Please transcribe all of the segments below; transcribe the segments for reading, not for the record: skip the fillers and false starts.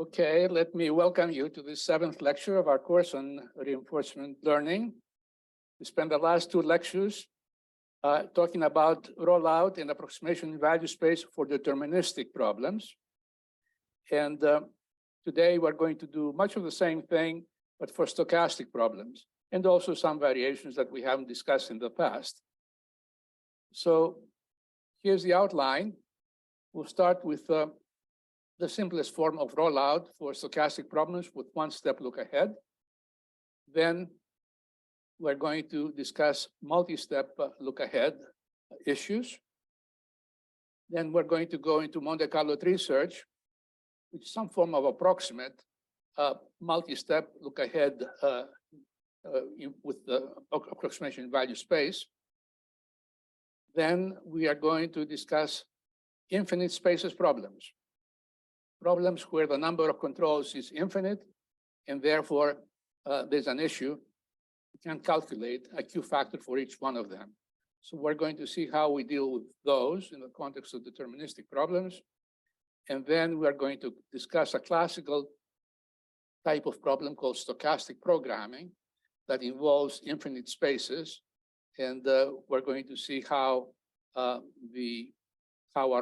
Okay, let me welcome you to the 7th lecture of our course on reinforcement learning. We spent the last 2 lectures talking about rollout and approximation value space for deterministic problems. And today we're going to do much of the same thing, but for stochastic problems, and also some variations that we haven't discussed in the past. So here's the outline. We'll start with the simplest form of rollout for stochastic problems with one-step look ahead. Then we're going to discuss multi-step look ahead issues. Then we're going to go into Monte Carlo Tree Search, which is some form of approximate multi-step look ahead with the approximation value space. Then we are going to discuss infinite spaces problems. Problems where the number of controls is infinite, and therefore there's an issue. You can't calculate a Q factor for each one of them. So we're going to see how we deal with those in the context of deterministic problems. And then we're going to discuss a classical type of problem called stochastic programming that involves infinite spaces. And we're going to see how our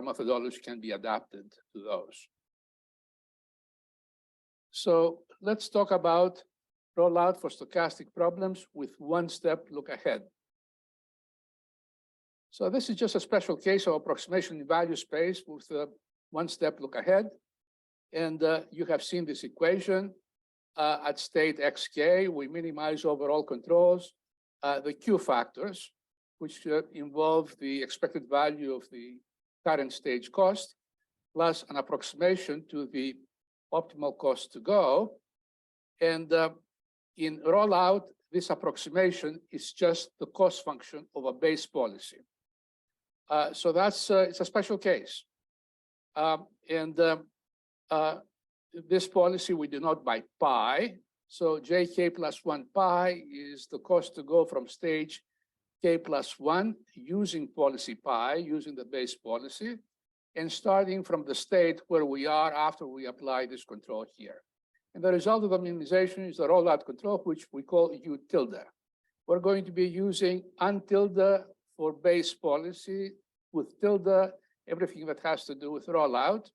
methodology can be adapted to those. So let's talk about rollout for stochastic problems with one-step look ahead. So this is just a special case of approximation value space with a one-step look ahead. And you have seen this equation at state xk. We minimize overall controls, the Q factors, which involve the expected value of the current stage cost, plus an approximation to the optimal cost to go. And in rollout, this approximation is just the cost function of a base policy. So that's it's a special case. This policy we denote by pi. So jk plus 1 pi is the cost to go from stage k plus 1 using policy pi, using the base policy, and starting from the state where we are after we apply this control here. And the result of the minimization is the rollout control, which we call U tilde. We're going to be using untilde for base policy, with tilde, everything that has to do with rollout.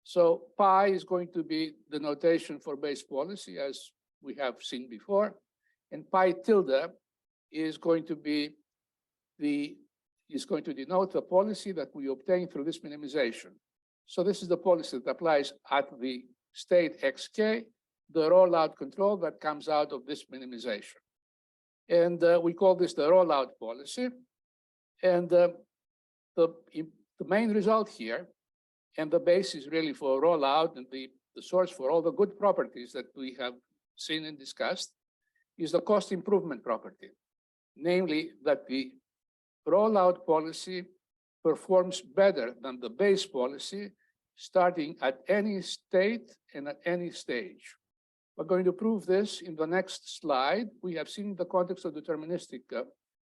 So pi is going to be the notation for base policy, as we have seen before. And pi tilde is going to be going to denote the policy that we obtain through this minimization. So this is the policy that applies at the state xk, the rollout control that comes out of this minimization. And we call this the rollout policy. And the main result here, and the basis really for rollout and the source for all the good properties that we have seen and discussed, is the cost improvement property. Namely, that the rollout policy performs better than the base policy starting at any state and at any stage. We're going to prove this in the next slide. We have seen the context of deterministic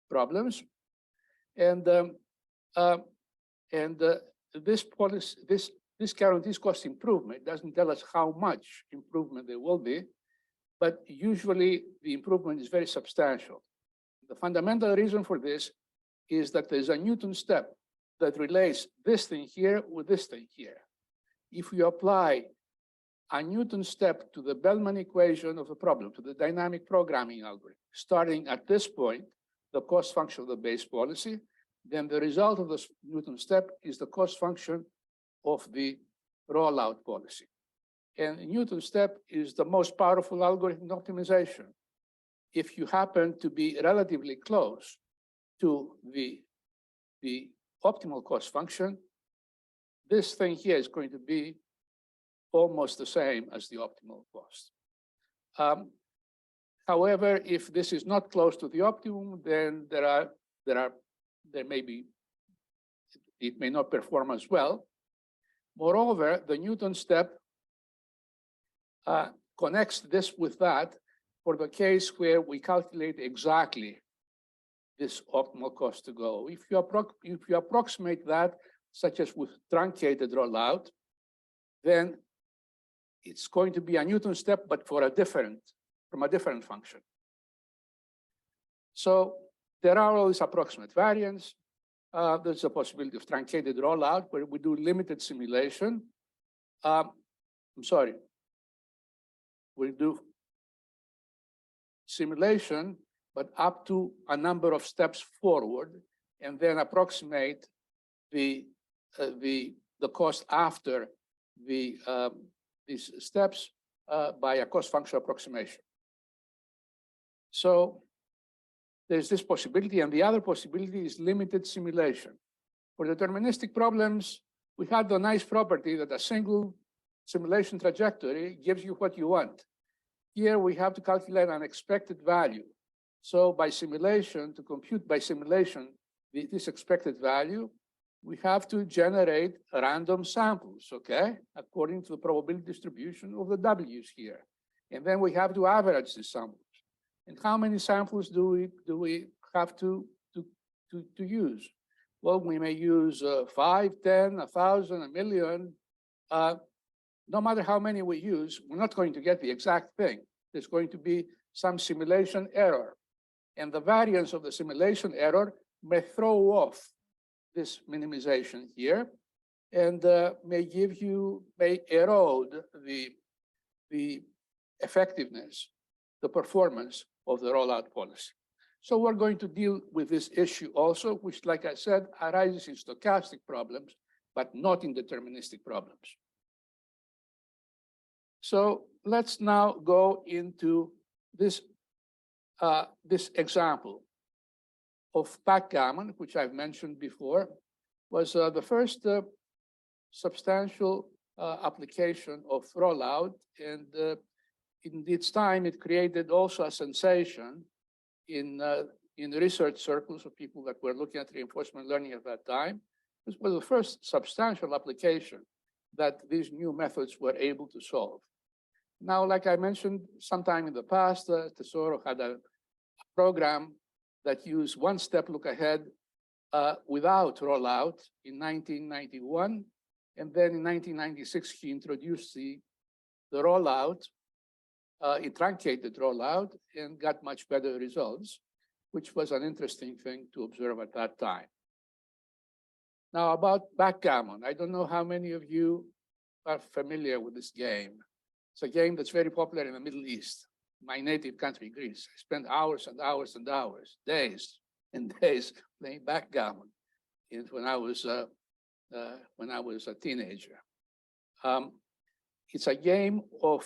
problems. And this policy, this guarantees cost improvement. It doesn't tell us how much improvement there will be, but usually the improvement is very substantial. The fundamental reason for this is that there's a Newton step that relates this thing here with this thing here. If you apply a Newton step to the Bellman equation of the problem, to the dynamic programming algorithm, starting at this point, the cost function of the base policy, then the result of the Newton step is the cost function of the rollout policy. And Newton step is the most powerful algorithm in optimization. If you happen to be relatively close to the optimal cost function, this thing here is going to be almost the same as the optimal cost. However, if this is not close to the optimum, then it may not perform as well. Moreover, the Newton step connects this with that for the case where we calculate exactly this optimal cost to go. If you approximate that, such as with truncated rollout, then it's going to be a Newton step, but from a different function. So there are all these approximate variants. There's a possibility of truncated rollout where we do limited simulation. We do simulation, but up to a number of steps forward, and then approximate the cost after these steps by a cost function approximation. So there's this possibility, and the other possibility is limited simulation. For deterministic problems, we had the nice property that a single simulation trajectory gives you what you want. Here we have to calculate an expected value. So by simulation, to compute by simulation this expected value, we have to generate random samples, okay, according to the probability distribution of the W's here. And then we have to average these samples. And how many samples do we have to use? Well, we may use 5, 10, 1,000, 1,000,000. No matter how many we use, we're not going to get the exact thing. There's going to be some simulation error. And the variance of the simulation error may throw off this minimization here and may erode the effectiveness, the performance of the rollout policy. So we're going to deal with this issue also, which, like I said, arises in stochastic problems, but not in deterministic problems. So let's now go into this example of backgammon, which I've mentioned before, was the first substantial application of rollout. And in its time, it created also a sensation in research circles of people that were looking at reinforcement learning at that time. This was the first substantial application that these new methods were able to solve. Now, like I mentioned, sometime in the past, Tesoro had a program that used one-step look ahead without rollout in 1991. And then in 1996, he introduced the rollout, it truncated rollout and got much better results, which was an interesting thing to observe at that time. Now about backgammon, I don't know how many of you are familiar with this game. It's a game that's very popular in the Middle East, my native country, Greece. I spent hours and hours and hours, days and days playing backgammon when I was a teenager. It's a game of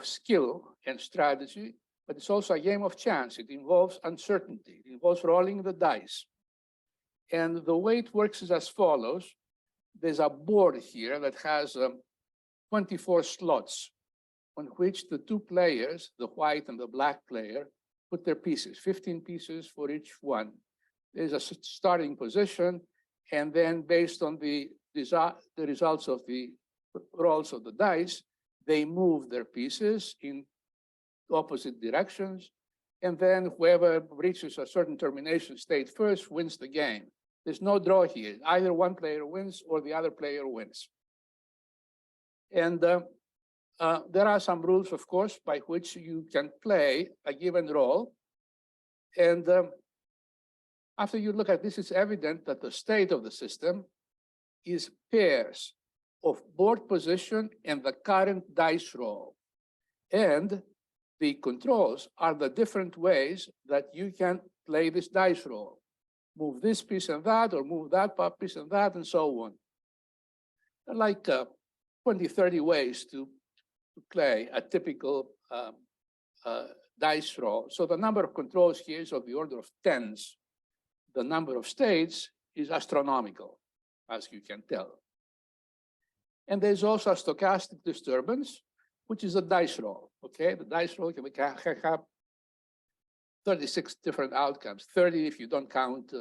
skill and strategy, but it's also a game of chance. It involves uncertainty. It involves rolling the dice. And the way it works is as follows. There's a board here that has 24 slots on which the two players, the white and the black player, put their pieces, 15 pieces for each one. There's a starting position, and then based on the results of the rolls of the dice, they move their pieces in opposite directions, and then whoever reaches a certain termination state first wins the game. There's no draw here. Either one player wins or the other player wins. And there are some rules, of course, by which you can play a given role. And after you look at this, it's evident that the state of the system is pairs of board position and the current dice roll. And the controls are the different ways that you can play this dice roll. Move this piece and that, or move that piece and that, and so on. There are like 20, 30 ways to play a typical dice roll. So the number of controls here is of the order of tens. The number of states is astronomical, as you can tell. And there's also a stochastic disturbance, which is a dice roll, okay? The dice roll can have 36 different outcomes, 30 if you don't count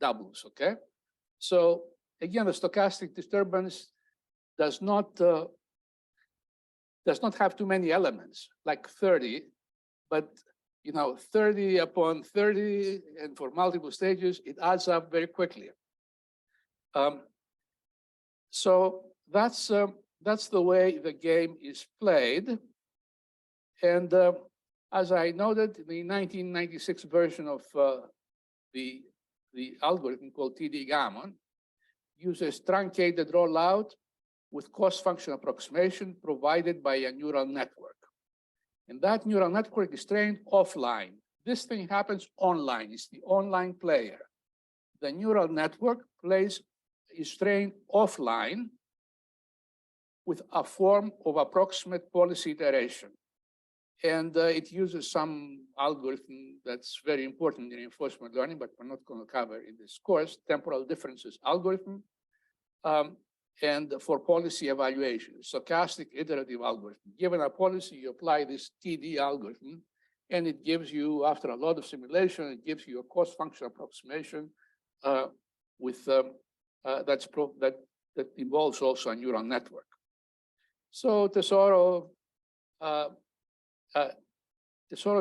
doubles, okay? So again, the stochastic disturbance does not have too many elements, like 30, but 30 upon 30, and for multiple stages, it adds up very quickly. So that's that's the way the game is played. And as I noted, the 1996 version of the algorithm called TD Gammon uses truncated rollout with cost function approximation provided by a neural network. And that neural network is trained offline. This thing happens online. It's the online player. The neural network is trained offline with a form of approximate policy iteration. And it uses some algorithm that's very important in reinforcement learning, but we're not going to cover in this course, temporal differences algorithm, and for policy evaluation, stochastic iterative algorithm. Given a policy, you apply this TD algorithm, and it gives you, after a lot of simulation, it gives you a cost function approximation with that involves also a neural network. So Tesoro's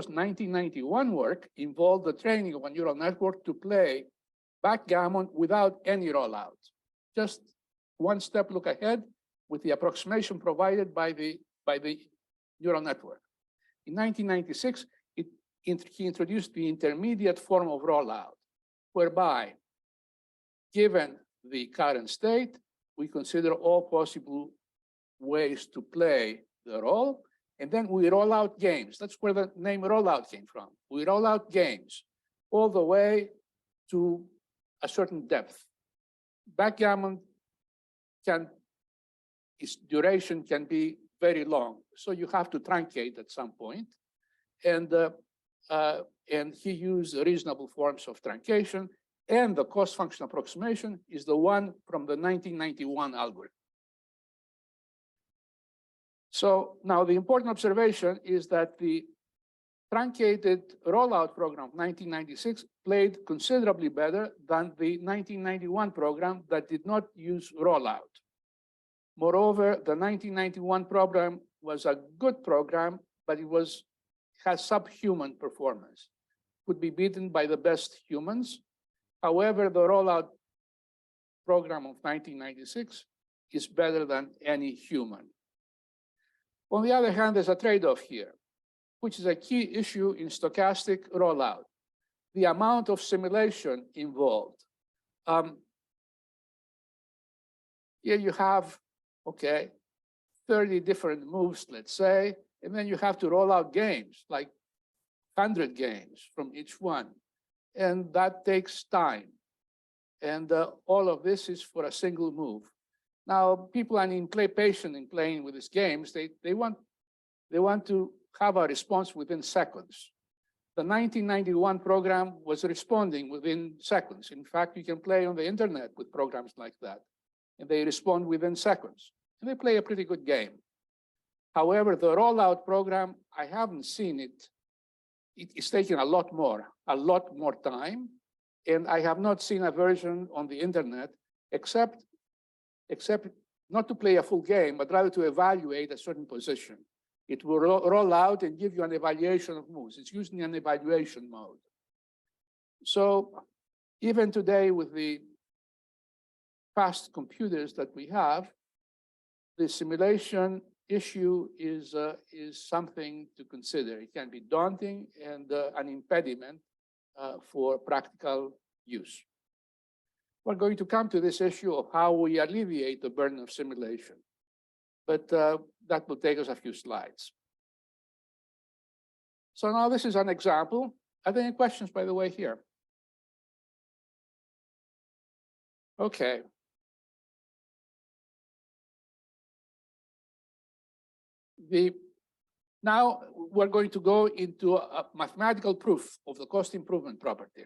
1991 work involved the training of a neural network to play backgammon without any rollout, just one step look ahead with the approximation provided by the neural network. In 1996, he introduced the intermediate form of rollout, whereby, given the current state, we consider all possible ways to play the role, and then we roll out games. That's where the name rollout came from. We roll out games all the way to a certain depth. Backgammon its duration can be very long, so you have to truncate at some point. And he used reasonable forms of truncation, and the cost function approximation is the one from the 1991 algorithm. So now the important observation is that the truncated rollout program of 1996 played considerably better than the 1991 program that did not use rollout. Moreover, the 1991 program was a good program, but it has subhuman performance, could be beaten by the best humans. However, the rollout program of 1996 is better than any human. On the other hand, there's a trade-off here, which is a key issue in stochastic rollout, the amount of simulation involved. Here you have, 30 different moves, let's say, and then you have to roll out games, like 100 games from each one. And that takes time. And all of this is for a single move. Now, people are patient in playing with these games. They want to have a response within seconds. The 1991 program was responding within seconds. In fact, you can play on the internet with programs like that, and they respond within seconds. And they play a pretty good game. However, the rollout program, I haven't seen it. It's taken a lot more time. And I have not seen a version on the internet, except not to play a full game, but rather to evaluate a certain position. It will roll out and give you an evaluation of moves. It's using an evaluation mode. So even today, with the fast computers that we have, the simulation issue is something to consider. It can be daunting and an impediment for practical use. We're going to come to this issue of how we alleviate the burden of simulation, but that will take us a few slides. So now this is an example. Are there any questions, by the way, here? Okay. Now we're going to go into a mathematical proof of the cost improvement property.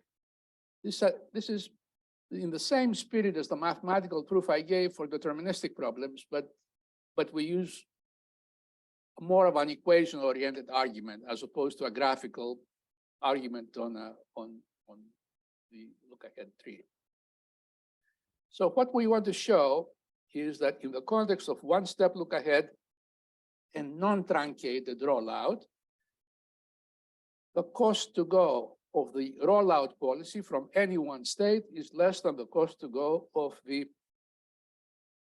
This is in the same spirit as the mathematical proof I gave for deterministic problems, but we use more of an equation-oriented argument as opposed to a graphical argument on the look-ahead tree. So what we want to show is that in the context of one-step look-ahead and non-truncated rollout, the cost to go of the rollout policy from any one state is less than the cost to go of the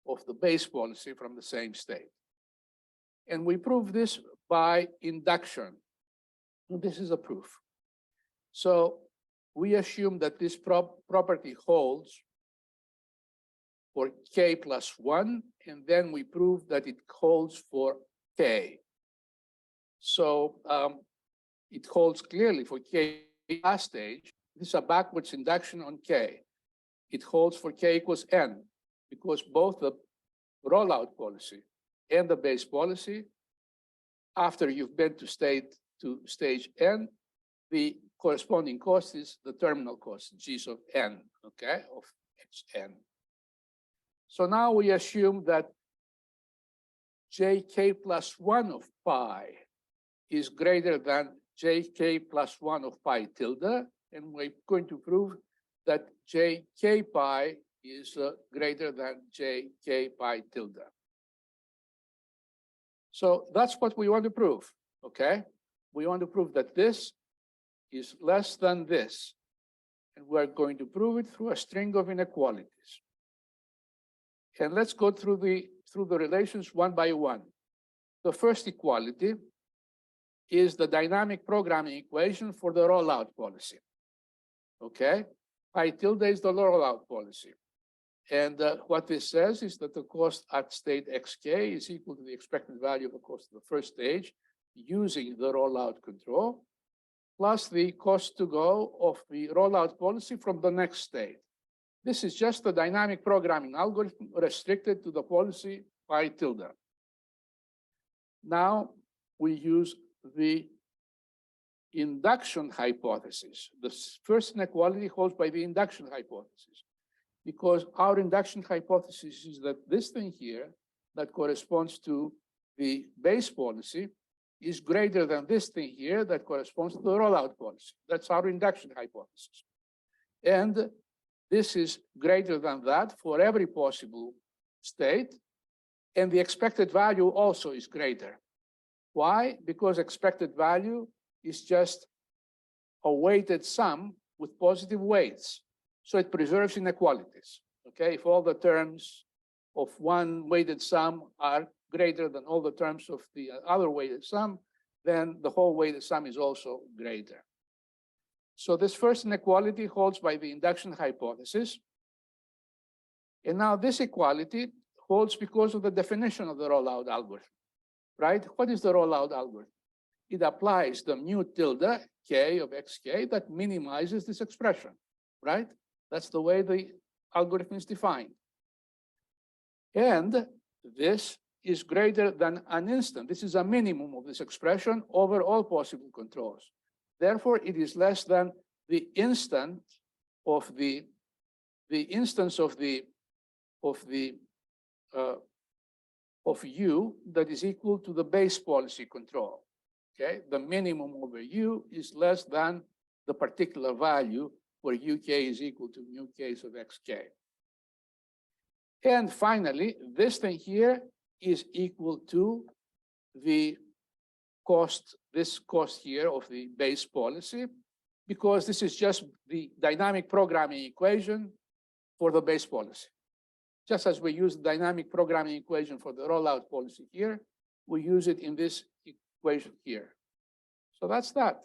of the base policy from the same state. And we prove this by induction. And this is a proof. So we assume that this property holds for k plus 1, and then we prove that it holds for k. So it holds clearly for k last stage. This is a backwards induction on k. It holds for k equals n, because both the rollout policy and the base policy, after you've been to stage n, the corresponding cost is the terminal cost, g of n, okay, of hn. So now we assume that jk plus 1 of pi is greater than jk plus 1 of pi tilde, and we're going to prove that jk pi is greater than jk pi tilde. So that's what we want to prove, okay? We want to prove that this is less than this, and we're going to prove it through a string of inequalities. And let's go through the relations one by one. The first equality is the dynamic programming equation for the rollout policy. Okay, pi tilde is the rollout policy. And what this says is that the cost at state xk is equal to the expected value of the cost of the first stage using the rollout control, plus the cost to go of the rollout policy from the next state. This is just the dynamic programming algorithm restricted to the policy pi tilde. Now we use the induction hypothesis. The first inequality holds by the induction hypothesis, because our induction hypothesis is that this thing here that corresponds to the base policy is greater than this thing here that corresponds to the rollout policy. That's our induction hypothesis. And this is greater than that for every possible state, and the expected value also is greater. Why? Because expected value is just a weighted sum with positive weights. So it preserves inequalities, okay? If all the terms of one weighted sum are greater than all the terms of the other weighted sum, then the whole weighted sum is also greater. So this first inequality holds by the induction hypothesis. And now this equality holds because of the definition of the rollout algorithm, right? What is the rollout algorithm? It applies the mu tilde k of xk that minimizes this expression, right? That's the way the algorithm is defined. And this is greater than an instant. This is a minimum of this expression over all possible controls. Therefore, it is less than the instant of the instance of u that is equal to the base policy control. Okay, the minimum over u is less than the particular value where uk is equal to mu k's of xk. And finally, this thing here is equal to the cost, this cost here of the base policy, because this is just the dynamic programming equation for the base policy. Just as we use the dynamic programming equation for the rollout policy here, we use it in this equation here. So that's that.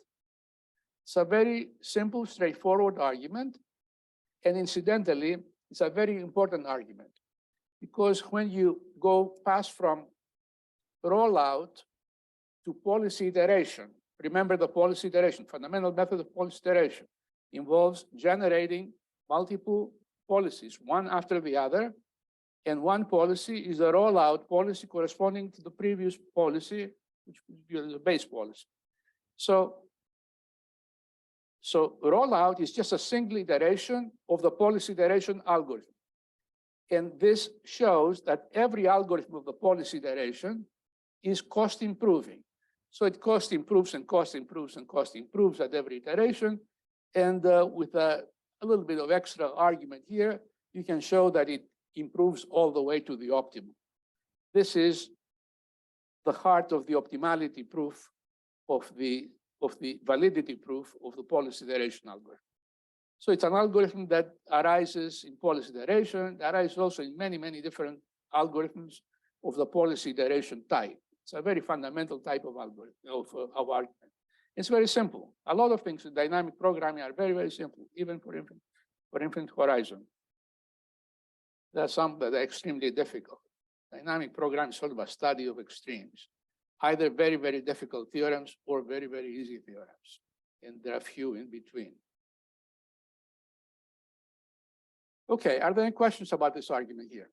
It's a very simple, straightforward argument. And incidentally, it's a very important argument, because when you go past from rollout to policy iteration, remember the policy iteration, fundamental method of policy iteration involves generating multiple policies, one after the other, and one policy is a rollout policy corresponding to the previous policy, which would be the base policy. So rollout is just a single iteration of the policy iteration algorithm. And this shows that every algorithm of the policy iteration is cost improving. So it cost improves and cost improves and cost improves at every iteration. And with a little bit of extra argument here, you can show that it improves all the way to the optimum. This is the heart of the optimality proof of the validity proof of the policy iteration algorithm. So it's an algorithm that arises in policy iteration, that arises also in many, many different algorithms of the policy iteration type. It's a very fundamental type of algorithm, of argument. It's very simple. A lot of things in dynamic programming are very, very simple, even for infinite horizon. There are some that are extremely difficult. Dynamic programming is sort of a study of extremes, either very, very difficult theorems or very, very easy theorems. And there are few in between. Okay, are there any questions about this argument here?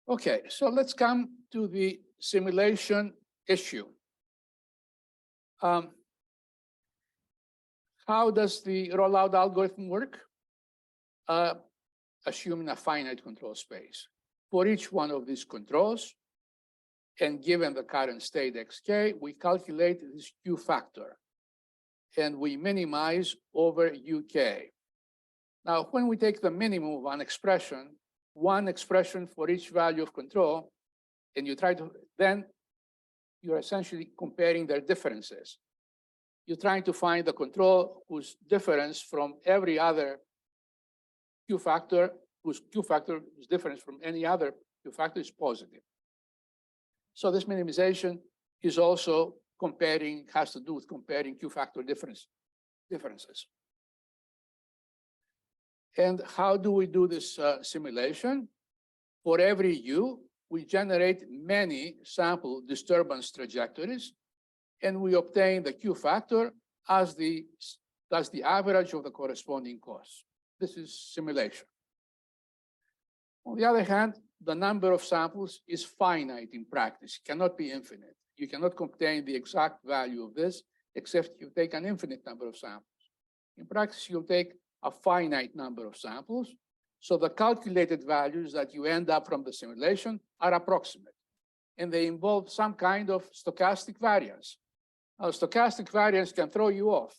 Okay, so let's come to the simulation issue. How does the rollout algorithm work? Assuming a finite control space. For each one of these controls, and given the current state xk, we calculate this Q factor, and we minimize over UK. Now, when we take the minimum of one expression for each value of control, and you try to, then you're essentially comparing their differences. You're trying to find the control whose difference from every other Q factor, whose Q factor is different from any other Q factor is positive. So this minimization is also comparing, has to do with comparing Q factor differences. And how do we do this simulation? For every U, we generate many sample disturbance trajectories, and we obtain the Q factor as the average of the corresponding costs. This is simulation. On the other hand, the number of samples is finite in practice, it cannot be infinite. You cannot obtain the exact value of this, except you take an infinite number of samples. In practice, you'll take a finite number of samples, so the calculated values that you end up from the simulation are approximate, and they involve some kind of stochastic variance. Now, stochastic variance can throw you off,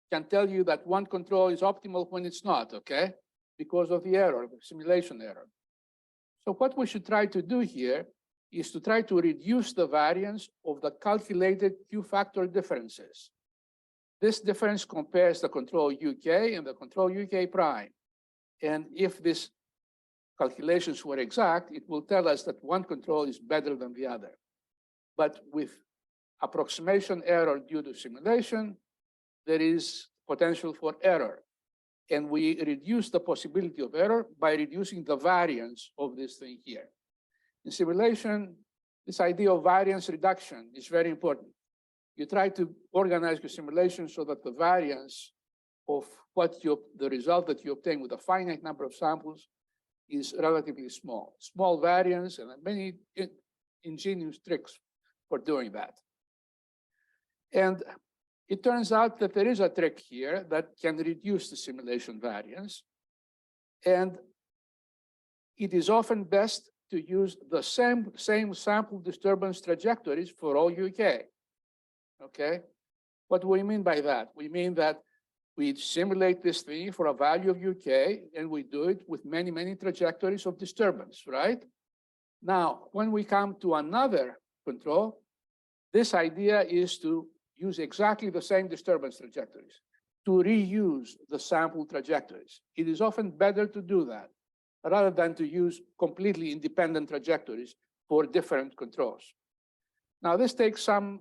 can tell you that one control is optimal when it's not, okay? Because of the error, the simulation error. So what we should try to do here is to try to reduce the variance of the calculated Q factor differences. This difference compares the control UK and the control UK prime. And if these calculations were exact, it will tell us that one control is better than the other. But with approximation error due to simulation, there is potential for error. And we reduce the possibility of error by reducing the variance of this thing here. In simulation, this idea of variance reduction is very important. You try to organize your simulation so that the variance of the result that you obtain with a finite number of samples is relatively small. Small variance, and many ingenious tricks for doing that. And it turns out that there is a trick here that can reduce the simulation variance. And it is often best to use the same sample disturbance trajectories for all UK. Okay? What do we mean by that? We mean that we simulate this thing for a value of UK, and we do it with many, many trajectories of disturbance, right? Now, when we come to another control, this idea is to use exactly the same disturbance trajectories, to reuse the sample trajectories. It is often better to do that rather than to use completely independent trajectories for different controls. Now, this takes some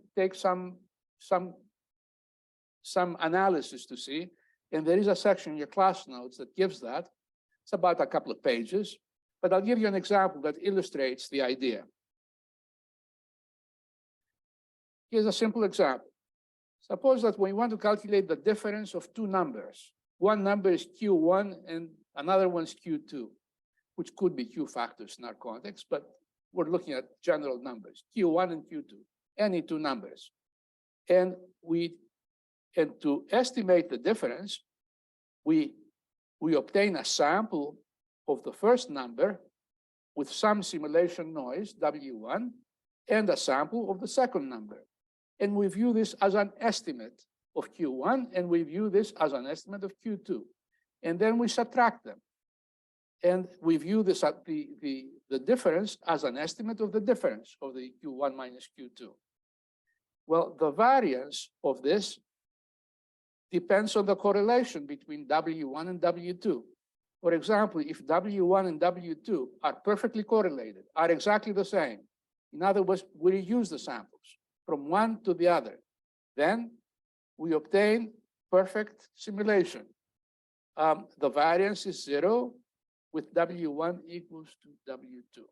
analysis to see, and there is a section in your class notes that gives that. It's about a couple of pages, but I'll give you an example that illustrates the idea. Here's a simple example. Suppose that we want to calculate the difference of two numbers. One number is Q1 and another one's Q2, which could be Q factors in our context, but we're looking at general numbers, Q1 and Q2, any two numbers. And to estimate the difference, we obtain a sample of the first number with some simulation noise, W1, and a sample of the second number. And we view this as an estimate of Q1, and we view this as an estimate of Q2. And then we subtract them. And we view this the difference as an estimate of the difference of the Q1 minus Q2. Well, the variance of this depends on the correlation between W1 and W2. For example, if W1 and W2 are perfectly correlated, are exactly the same, in other words, we reuse the samples from one to the other, then we obtain perfect simulation. The variance is 0 with W1 equals to W2.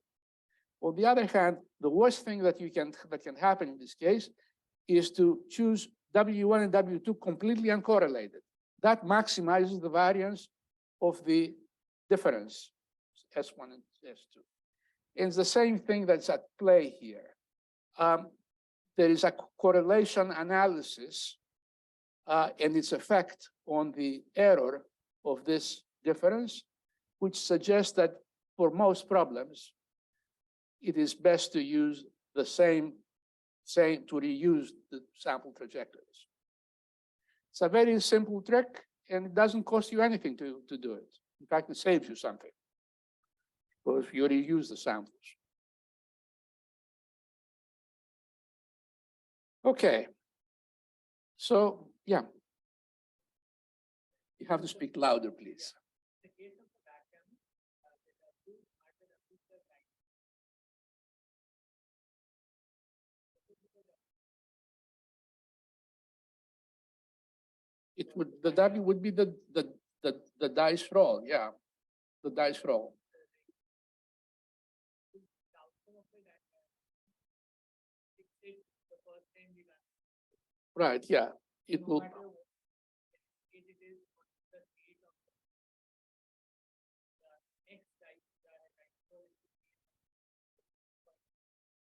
On the other hand, the worst thing that can happen in this case is to choose W1 and W2 completely uncorrelated. That maximizes the variance of the difference, S1 and S2. And it's the same thing that's at play here. There is a correlation analysis and its effect on the error of this difference, which suggests that for most problems, it is best to use the same to reuse the sample trajectories. It's a very simple trick, and it doesn't cost you anything to do it. In fact, it saves you something, because you reuse the samples. Okay, so yeah, you have to speak louder, please. It would, the W would be the dice roll, yeah, the dice roll. Right, yeah, it will.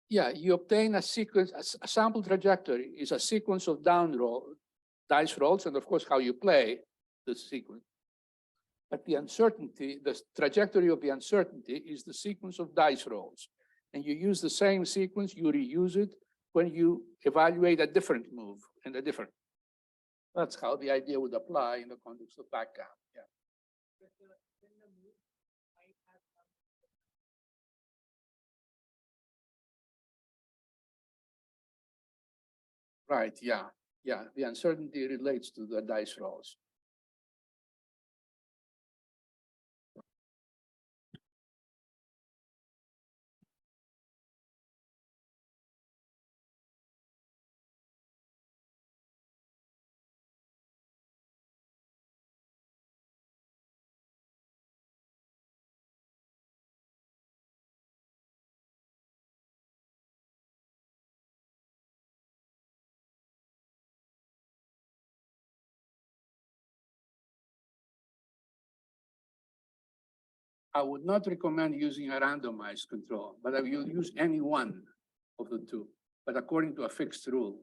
Yeah, you obtain a sequence, a sample trajectory is a sequence of dice rolls, and of course, how you play the sequence. But the uncertainty, the trajectory of the uncertainty is the sequence of dice rolls. And you use the same sequence, you reuse it when you evaluate a different move and a different. That's how the idea would apply in the context of background. Yeah. Right, yeah, yeah. The uncertainty relates to the dice rolls. I would not recommend using a randomized control, but I will use any one of the two, but according to a fixed rule.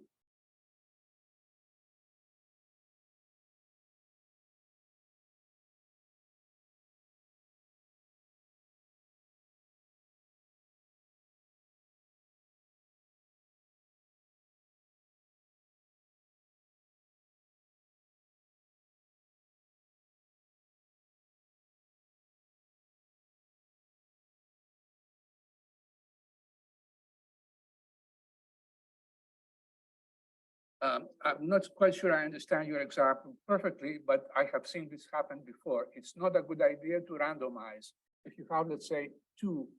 I'm not quite sure I understand your example perfectly, but I have seen this happen before. It's not a good idea to randomize. If you have, let's say, two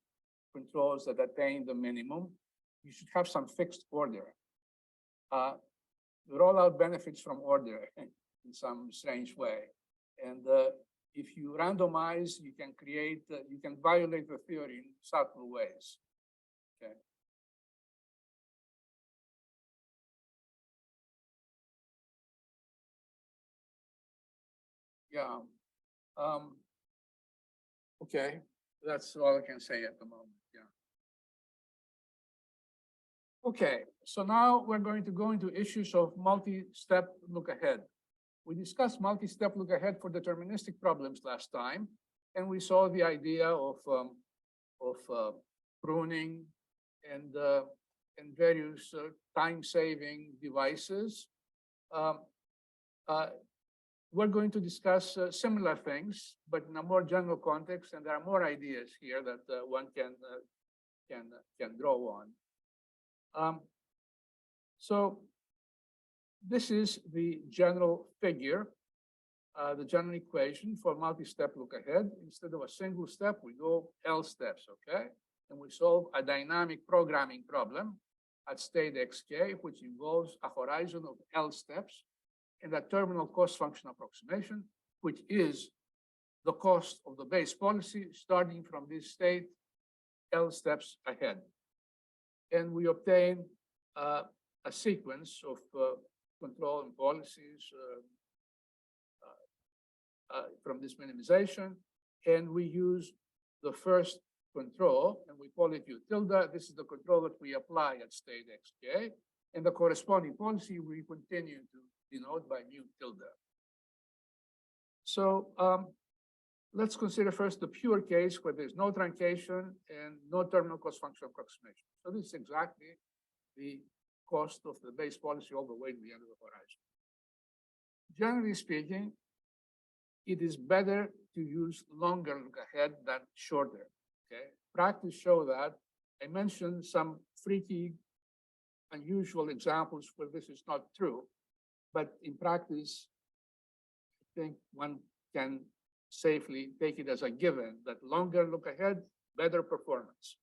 controls that attain the minimum, you should have some fixed order. The rollout benefits from order in some strange way. And if you randomize, you can create, you can violate the theory in subtle ways. Okay. Yeah. Okay, that's all I can say at the moment. Yeah. Okay, so now we're going to go into issues of multi-step look ahead. We discussed multi-step look ahead for deterministic problems last time, and we saw the idea of pruning and various time-saving devices. We're going to discuss similar things, but in a more general context, and there are more ideas here that one can draw on. So this is the general figure, the general equation for multi-step look ahead. Instead of a single step, we go L steps, okay? And we solve a dynamic programming problem at state xk, which involves a horizon of L steps and a terminal cost function approximation, which is the cost of the base policy starting from this state L steps ahead. And we obtain a sequence of control and policies from this minimization. And we use the first control, and we call it U tilde. This is the control that we apply at state xk. And the corresponding policy we continue to denote by mu tilde. So let's consider first the pure case where there's no truncation and no terminal cost function approximation. So this is exactly the cost of the base policy all the way to the end of the horizon. Generally speaking, it is better to use longer look ahead than shorter. Okay, practice show that. I mentioned some freaky, unusual examples where this is not true, but in practice, I think one can safely take it as a given that longer look ahead, better performance.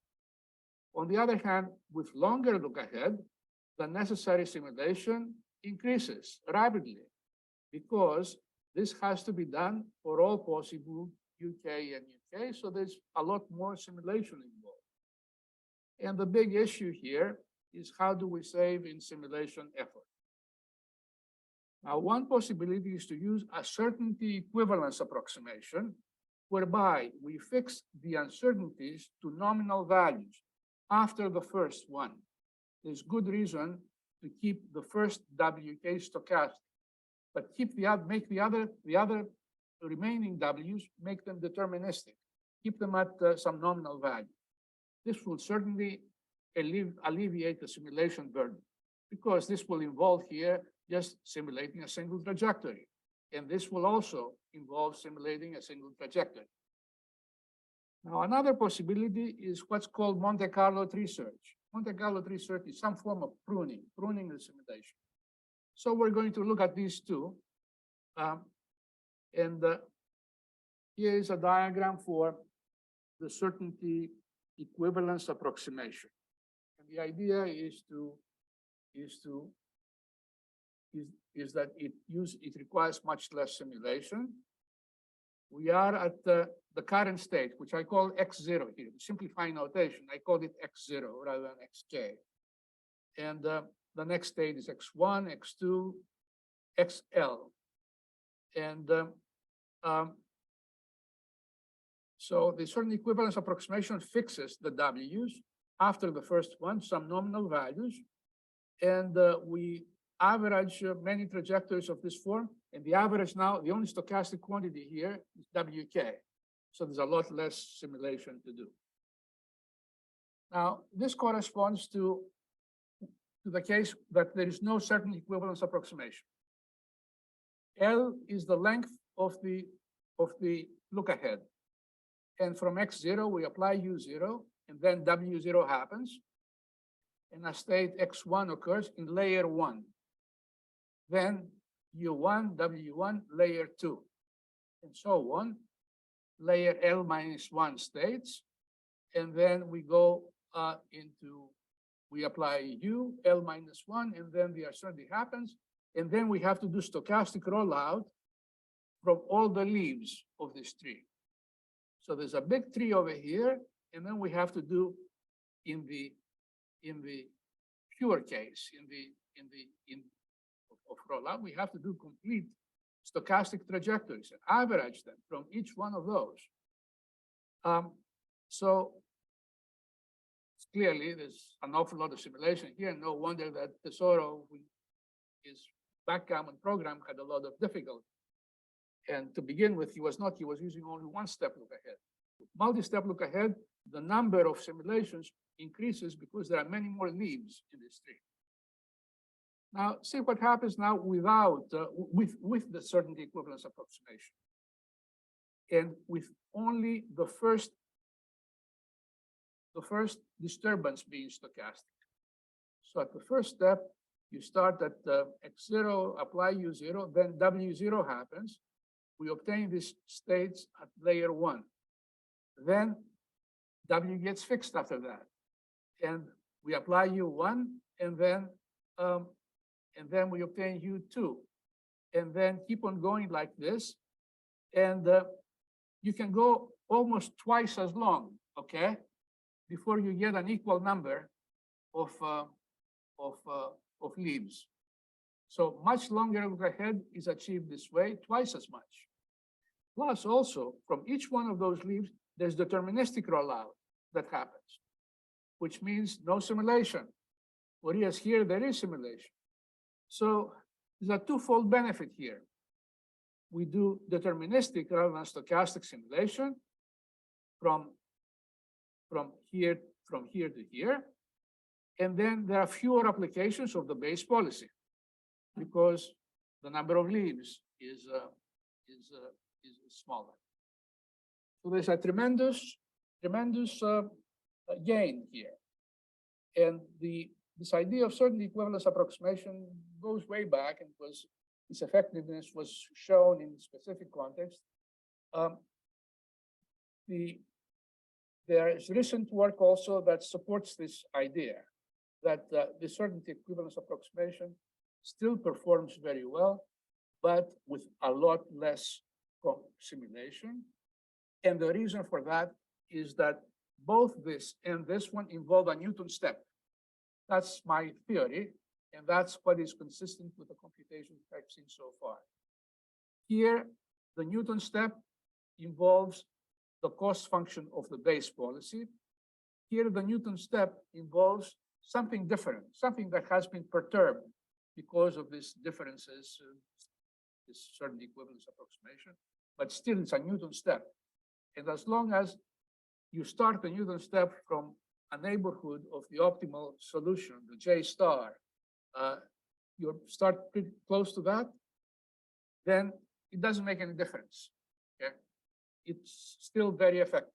On the other hand, with longer look ahead, the necessary simulation increases rapidly because this has to be done for all possible UK and UK, so there's a lot more simulation involved. And the big issue here is how do we save in simulation effort? Now, one possibility is to use a certainty equivalence approximation, whereby we fix the uncertainties to nominal values after the first one. There's good reason to keep the first WK stochastic, but make the other remaining W's, make them deterministic, keep them at some nominal value. This will certainly alleviate the simulation burden, because this will involve here just simulating a single trajectory. And this will also involve simulating a single trajectory. Now, another possibility is what's called Monte Carlo Tree Search. Monte Carlo Tree Search is some form of pruning the simulation. So we're going to look at these two. Here is a diagram for the certainty equivalence approximation. And the idea is that it requires much less simulation. We are at the current state, which I call x0 here. Simplifying notation, I call it x0 rather than xk. And the next state is x1, x2, xl. And so the certain equivalence approximation fixes the W's after the first one, some nominal values. And we average many trajectories of this form. And the average now, the only stochastic quantity here is WK. So there's a lot less simulation to do. Now, this corresponds to the case that there is no certain equivalence approximation. L is the length of the look ahead. And from x0, we apply u0, and then w0 happens. And a state x1 occurs in layer 1. Then u1, w1, layer 2, and so on. Layer L minus 1 states. And then we go we apply u, L minus 1, and then the uncertainty happens. And then we have to do stochastic rollout from all the leaves of this tree. So there's a big tree over here, and then we have to do in the pure case, of rollout, we have to do complete stochastic trajectories and average them from each one of those. So clearly there's an awful lot of simulation here. No wonder that Tesoro, his backgammon program, had a lot of difficulty. And to begin with, he was using only one step look ahead. With multi-step look ahead, the number of simulations increases because there are many more leaves in this tree. Now, see what happens now without, with the certainty equivalence approximation. And with only the first disturbance being stochastic. So at the first step, You start at x0, apply u0, then w0 happens. We obtain these states at layer 1. Then w gets fixed after that. And we apply u1, and then we obtain u2. And then keep on going like this. And you can go almost twice as long, okay, before you get an equal number of leaves. So much longer overhead is achieved this way, twice as much. Plus also, from each one of those leaves, there's deterministic rollout that happens, which means no simulation. Whereas here, there is simulation. So there's a twofold benefit here. We do deterministic rather than stochastic simulation from here to here. And then there are fewer applications of the base policy because the number of leaves is smaller. So there's a tremendous gain here. And this idea of certainty equivalence approximation goes way back, and its effectiveness was shown in specific context. There is recent work also that supports this idea that the certainty equivalence approximation still performs very well, but with a lot less simulation. And the reason for that is that both this and this one involve a Newton step. That's my theory, and that's what is consistent with the computations I've seen so far. Here, the Newton step involves the cost function of the base policy. Here, the Newton step involves something different, something that has been perturbed because of these differences, this certainty equivalence approximation, but still it's a Newton step. And as long as you start the Newton step from a neighborhood of the optimal solution, the J star, you start pretty close to that, then it doesn't make any difference. Okay? It's still very effective.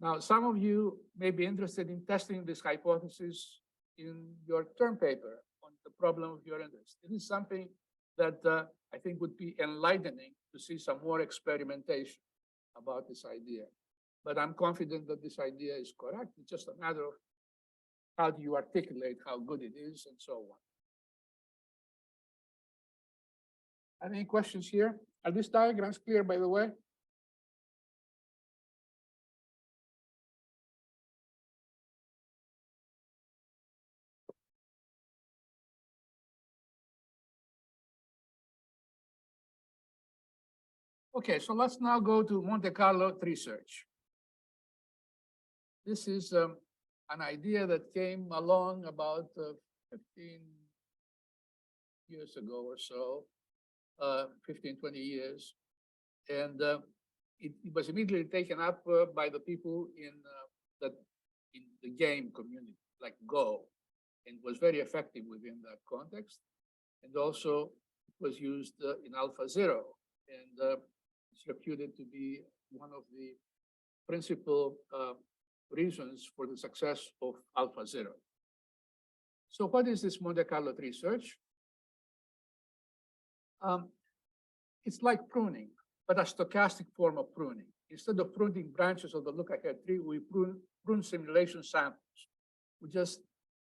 Now, some of you may be interested in testing this hypothesis in your term paper on the problem of your interest. It is something that I think would be enlightening to see some more experimentation about this idea. But I'm confident that this idea is correct. It's just a matter of how do you articulate how good it is and so on. Any questions here? Are these diagrams clear, by the way? Okay, so let's now go to Monte Carlo Tree Search. This is an idea that came along about 15 years ago or so, 15, 20 years. And it was immediately taken up by the people in the game community, like Go, and was very effective within that context. And also it was used in AlphaZero, and it's reputed to be one of the principal reasons for the success of AlphaZero. So what is this Monte Carlo Tree Search? It's like pruning, but a stochastic form of pruning. Instead of pruning branches of the look-ahead tree, we prune simulation samples. We just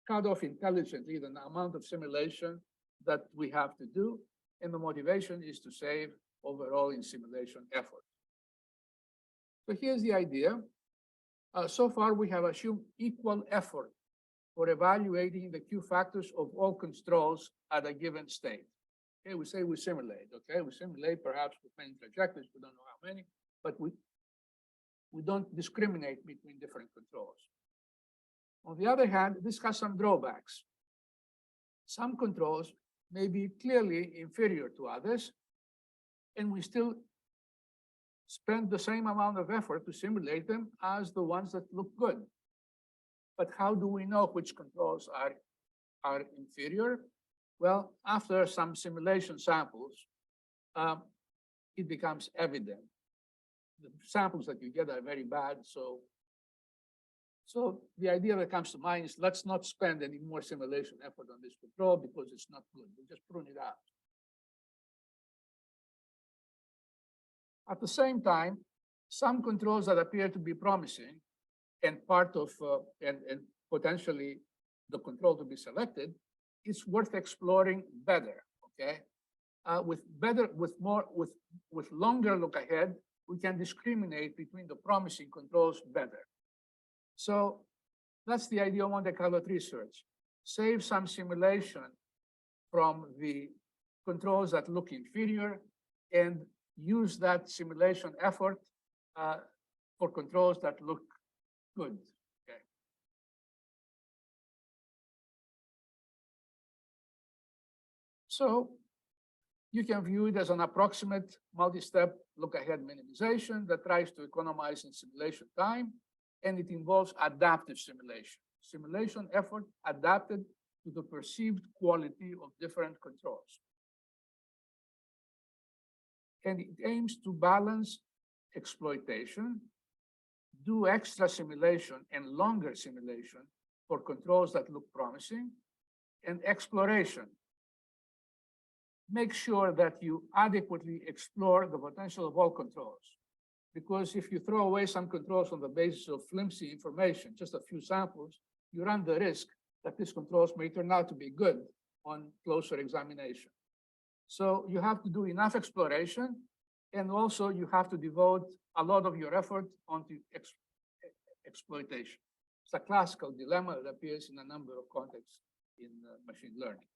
cut off intelligently the amount of simulation that we have to do, and the motivation is to save overall in simulation effort. So here's the idea. So far, we have assumed equal effort for evaluating the Q factors of all controls at a given state. Okay, we say we simulate, okay? We simulate perhaps with many trajectories, we don't know how many, but we don't discriminate between different controls. On the other hand, this has some drawbacks. Some controls may be clearly inferior to others, and we still spend the same amount of effort to simulate them as the ones that look good. But how do we know which controls are inferior? Well, after some simulation samples, it becomes evident. The samples that you get are very bad, so So the idea that comes to mind is let's not spend any more simulation effort on this control because it's not good. We'll just prune it out. At the same time, some controls that appear to be promising and part of and potentially the control to be selected, it's worth exploring better. Okay, with longer look ahead, we can discriminate between the promising controls better. So that's the idea of Monte Carlo Tree Search. Save some simulation from the controls that look inferior and use that simulation effort for controls that look good. Okay. So you can view it as an approximate multi-step look-ahead minimization that tries to economize in simulation time, and it involves adaptive simulation. Simulation effort adapted to the perceived quality of different controls. And it aims to balance exploitation, do extra simulation and longer simulation for controls that look promising, and exploration. Make sure that you adequately explore the potential of all controls. Because if you throw away some controls on the basis of flimsy information, just a few samples, you run the risk that these controls may turn out to be good on closer examination. So you have to do enough exploration, and also you have to devote a lot of your effort onto exploitation. It's a classical dilemma that appears in a number of contexts in machine learning.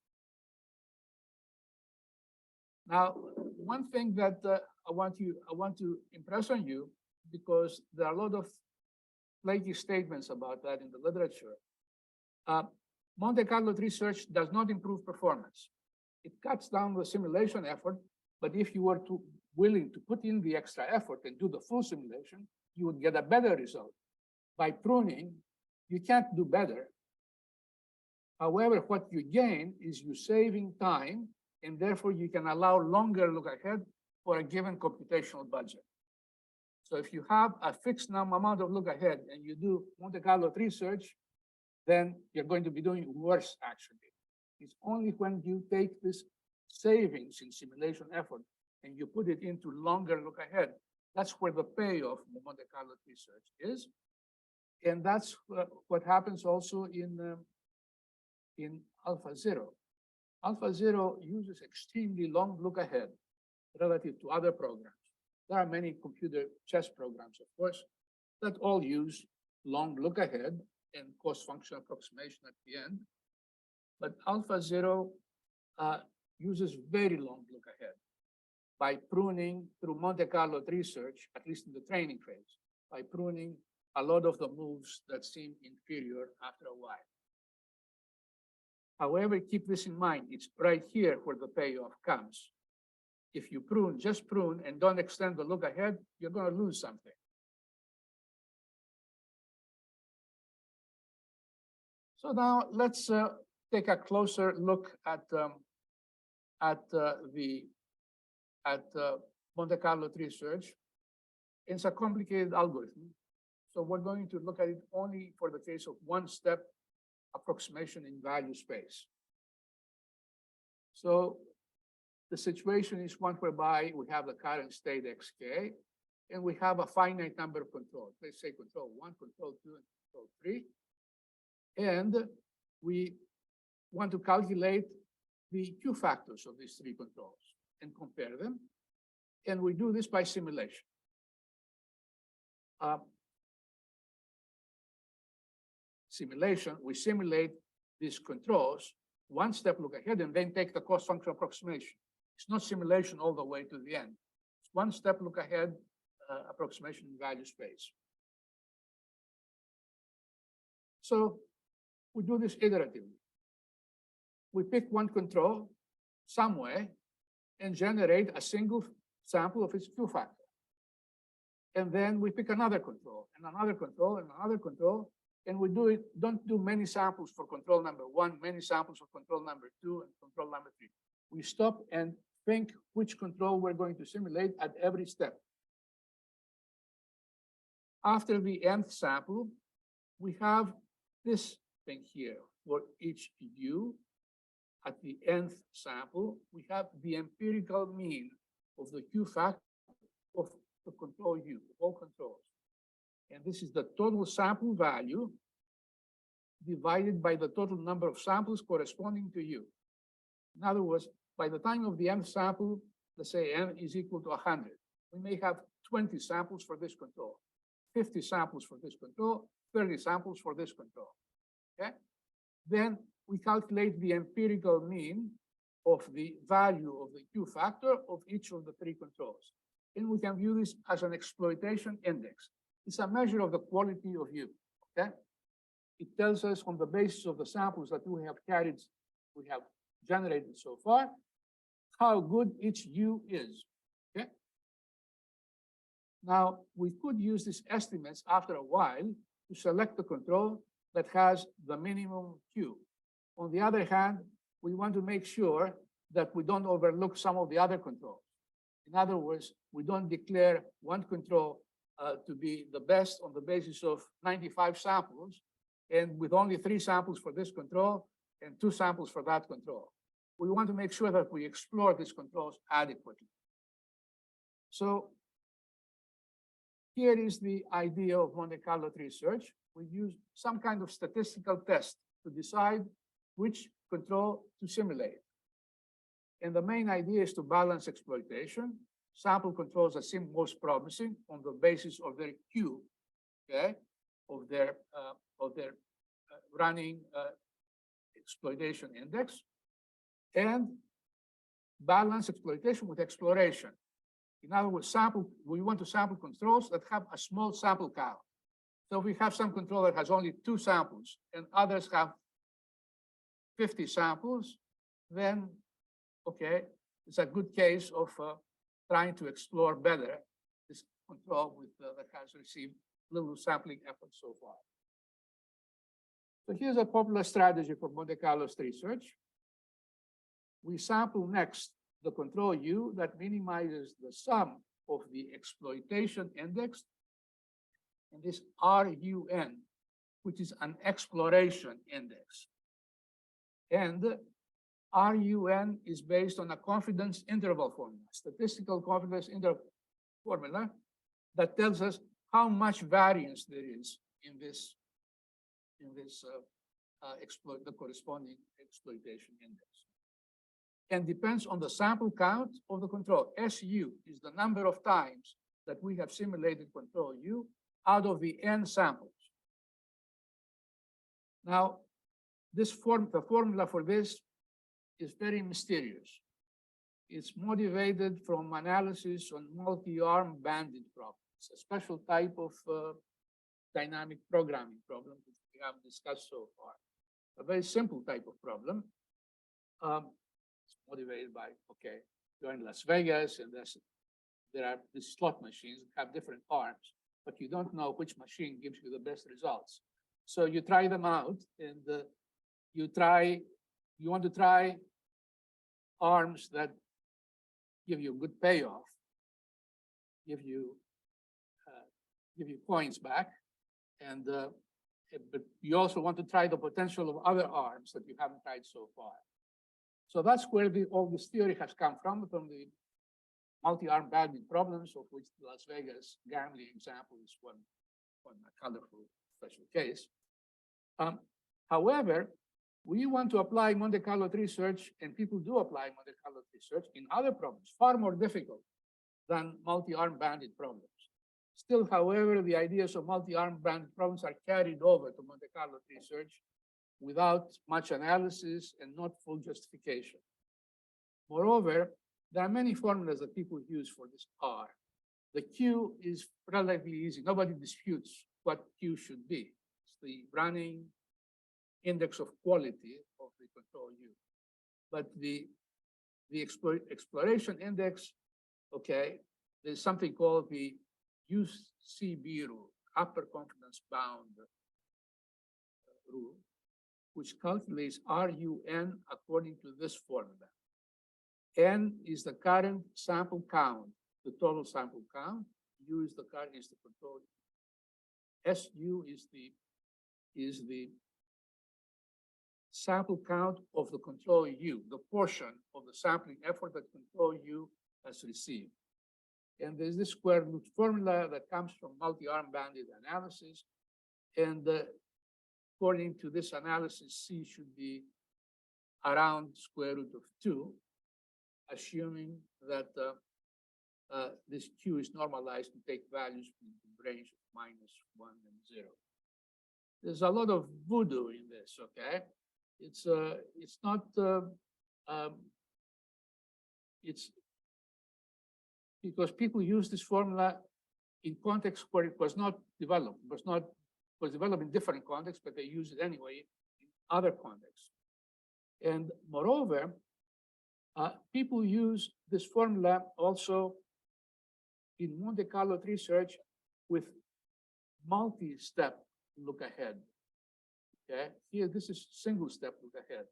Now, one thing that I want to impress on you, because there are a lot of flaky statements about that in the literature. Monte Carlo Tree Search does not improve performance. It cuts down the simulation effort, but if you were willing to put in the extra effort and do the full simulation, you would get a better result. By pruning, you can't do better. However, what you gain is you saving time, and therefore you can allow longer look ahead for a given computational budget. So if you have a fixed amount of look ahead and you do Monte Carlo Tree Search, then you're going to be doing worse, actually. It's only when you take this savings in simulation effort and you put it into longer look ahead, that's where the payoff of Monte Carlo Tree Search is. And that's what happens also in AlphaZero. AlphaZero uses extremely long look ahead relative to other programs. There are many computer chess programs, of course, that all use long look ahead and cost function approximation at the end. But AlphaZero uses very long look ahead by pruning through Monte Carlo Tree Search, at least in the training phase, by pruning a lot of the moves that seem inferior after a while. However, keep this in mind, it's right here where the payoff comes. If you prune, just prune, and don't extend the look ahead, you're going to lose something. So now let's take a closer look at Monte Carlo Tree Search. It's a complicated algorithm, so we're going to look at it only for the case of one-step approximation in value space. So the situation is one whereby we have the current state xk, and we have a finite number of controls. Let's say control 1, control 2, and control 3. And we want to calculate the Q factors of these three controls and compare them. And we do this by simulation. We simulate these controls, one step look ahead, and then take the cost function approximation. It's not simulation all the way to the end. It's one step look ahead approximation in value space. So we do this iteratively. We pick one control some way and generate a single sample of its Q factor. And then we pick another control and another control and another control. And we don't do many samples for control number 1, many samples for control number 2 and control number 3. We stop and think which control we're going to simulate at every step. After the nth sample, we have this thing here for each U. At the nth sample, we have the empirical mean of the Q factor of the control U, all controls. And this is the total sample value divided by the total number of samples corresponding to U. In other words, by the time of the nth sample, let's say n is equal to 100. We may have 20 samples for this control, 50 samples for this control, 30 samples for this control, okay? Then we calculate the empirical mean of the value of the Q factor of each of the three controls. And we can view this as an exploitation index. It's a measure of the quality of U, okay? It tells us on the basis of the samples that we have generated so far, how good each U is, okay? Now, we could use these estimates after a while to select the control that has the minimum Q. On the other hand, we want to make sure that we don't overlook some of the other controls. In other words, we don't declare one control to be the best on the basis of 95 samples, and with only 3 samples for this control and 2 samples for that control. We want to make sure that we explore these controls adequately. So here is the idea of Monte Carlo Tree Search. We use some kind of statistical test to decide which control to simulate. And the main idea is to balance exploitation. Sample controls that seem most promising on the basis of their Q, okay, of their running exploitation index, and balance exploitation with exploration. In other words, we want to sample controls that have a small sample count. So if we have some control that has only 2 samples and others have 50 samples, then, okay, it's a good case of trying to explore better this control with, that has received little sampling effort so far. So here's a popular strategy for Monte Carlo Tree Search. We sample next the control U that minimizes the sum of the exploitation index and this RUN, which is an exploration index. And RUN is based on a confidence interval formula, statistical confidence interval formula that tells us how much variance there is in the corresponding exploitation index. And depends on the sample count of the control. SU is the number of times that we have simulated control U out of the n samples. Now, the formula for this is very mysterious. It's motivated from analysis on multi-arm bandit problems, a special type of dynamic programming problem which we have discussed so far. A very simple type of problem. It's motivated by, okay, you're in Las Vegas and there are these slot machines that have different arms, but you don't know which machine gives you the best results. So you try them out and you want to try arms that give you good payoff, give you coins back, and but you also want to try the potential of other arms that you haven't tried so far. So that's where all this theory has come from the multi-arm bandit problems, of which the Las Vegas gambling example is one colorful special case. However, we want to apply Monte Carlo Tree Search, and people do apply Monte Carlo Tree Search in other problems, far more difficult than multi-arm bandit problems. Still, however, the ideas of multi-arm bandit problems are carried over to Monte Carlo Tree Search without much analysis and not full justification. Moreover, there are many formulas that people use for this R. The Q is relatively easy. Nobody disputes what Q should be. It's the running index of quality of the control U. But the exploration index, okay, there's something called the UCB rule, upper confidence bound rule, which calculates RUN according to this formula. N is the current sample count, the total sample count. U is the control. SU is the is the sample count of the control U, the portion of the sampling effort that control U has received. And there's this square root formula that comes from multi-arm banded analysis. And according to this analysis, C should be around square root of 2, assuming that this Q is normalized to take values in the range of -1 and 0. There's a lot of voodoo in this, okay? It's not, it's because people use this formula in contexts where it was not developed, was developed in different contexts, but they use it anyway in other contexts. And moreover, people use this formula also in Monte Carlo Tree Search with multi-step look ahead. Okay, here this is single step look ahead.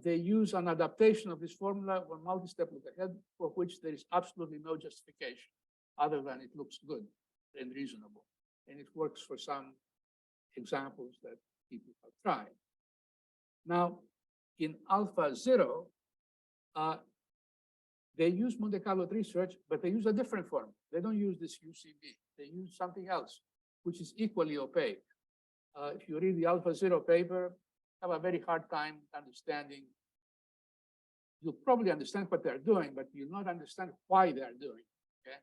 They use an adaptation of this formula for multi-step look ahead, for which there is absolutely no justification other than it looks good and reasonable. And it works for some examples that people have tried. Now, in alpha 0, they use Monte Carlo Tree Search, but they use a different form. They don't use this UCB. They use something else, which is equally opaque. If you read the alpha 0 paper, have a very hard time understanding. You'll probably understand what they're doing, but you'll not understand why they're doing it, okay?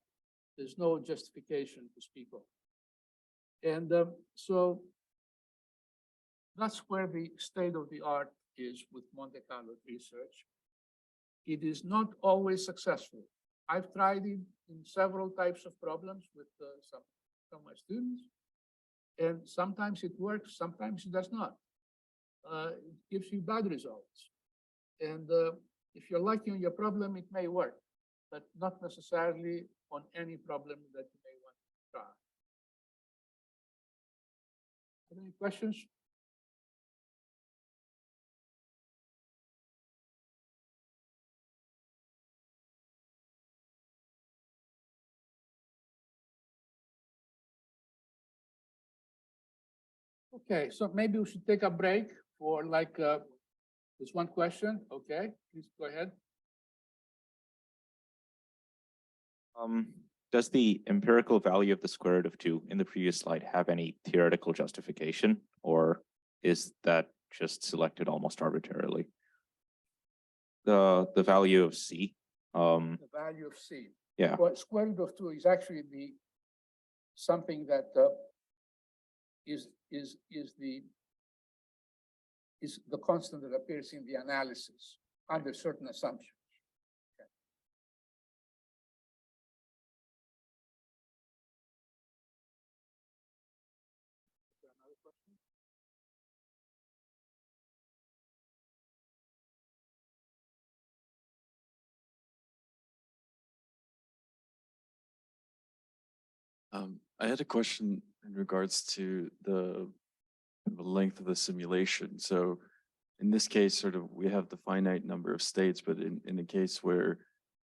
There's no justification to speak of. And so that's where the state of the art is with Monte Carlo Tree Search. It is not always successful. I've tried it in several types of problems with some of my students, and sometimes it works, sometimes it does not. It gives you bad results. And if you're lucky on your problem, it may work, but not necessarily on any problem that you may want to try. Any questions? Okay, so maybe we should take a break for like this one question. Okay, please go ahead. Does the empirical value of the square root of 2 in the previous slide have any theoretical justification, or is that just selected almost arbitrarily? The value of C. The value of C. Yeah. Well, square root of 2 is actually the something that is the constant that appears in the analysis under certain assumptions. Okay. Another question? I had a question in regards to the length of the simulation. So in this case, sort of, we have the finite number of states, but in a case where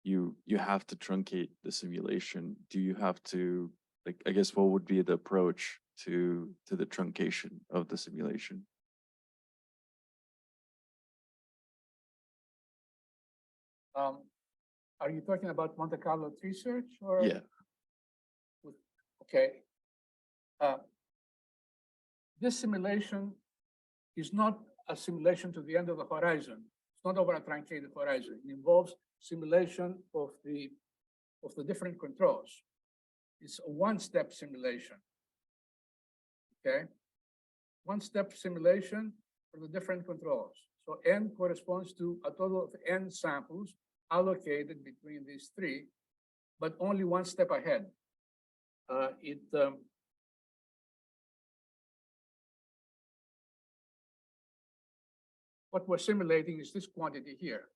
you have to truncate the simulation, do you have to, like, I guess, what would be the approach to the truncation of the simulation? Are you talking about Monte Carlo Tree Search or? Yeah. Okay. This simulation is not a simulation to the end of the horizon. It's not over a truncated horizon. It involves simulation of the different controls. It's a one-step simulation. Okay. One-step simulation for the different controls. So N corresponds to a total of N samples allocated between these three, but only one step ahead. What we're simulating is this quantity here,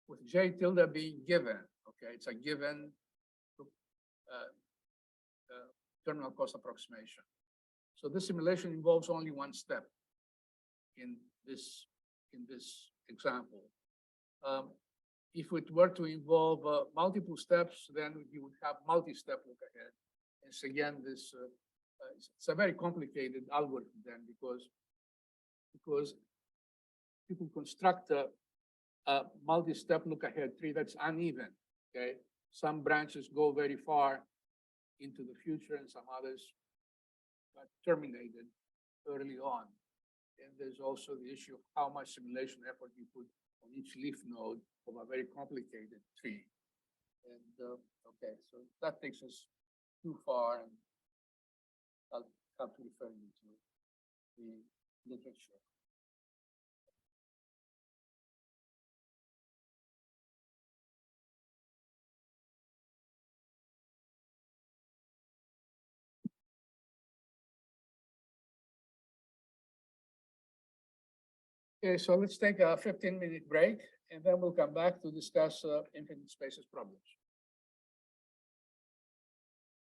with J tilde being given. Okay, it's a given terminal cost approximation. So this simulation involves only one step in this example. If it were to involve multiple steps, then you would have multi-step look ahead. It's again this it's a very complicated algorithm then because people construct a multi-step look-ahead tree that's uneven. Okay, some branches go very far into the future, and some others are terminated early on. And there's also the issue of how much simulation effort you put on each leaf node of a very complicated tree. And okay, so that takes us too far, and I'll have to refer you to the literature. Okay, so let's take a 15-minute break, and then we'll come back to discuss infinite spaces problems.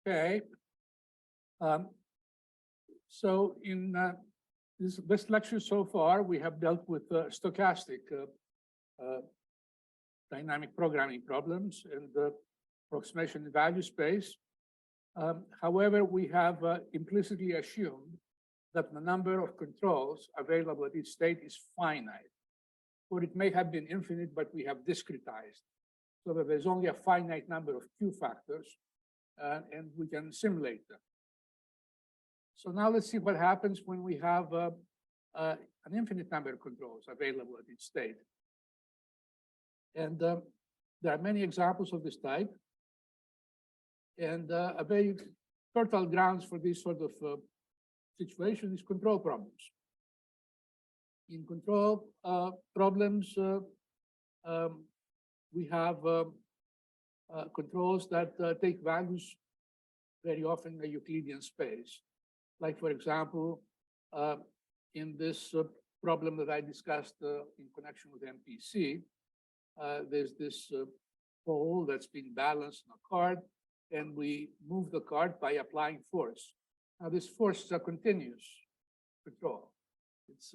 Okay. So in this lecture so far, we have dealt with stochastic dynamic programming problems and the approximation in value space. However, we have implicitly assumed that the number of controls available at each state is finite, or it may have been infinite, but we have discretized, so that there's only a finite number of Q factors, and we can simulate them. So now let's see what happens when we have an infinite number of controls available at each state. And there are many examples of this type. And a very fertile grounds for this sort of situation is control problems. In control problems, we have controls that take values very often in a Euclidean space. Like, for example, in this problem that I discussed in connection with MPC, there's this pole that's been balanced on a card, and we move the card by applying force. Now, this force is a continuous control. It's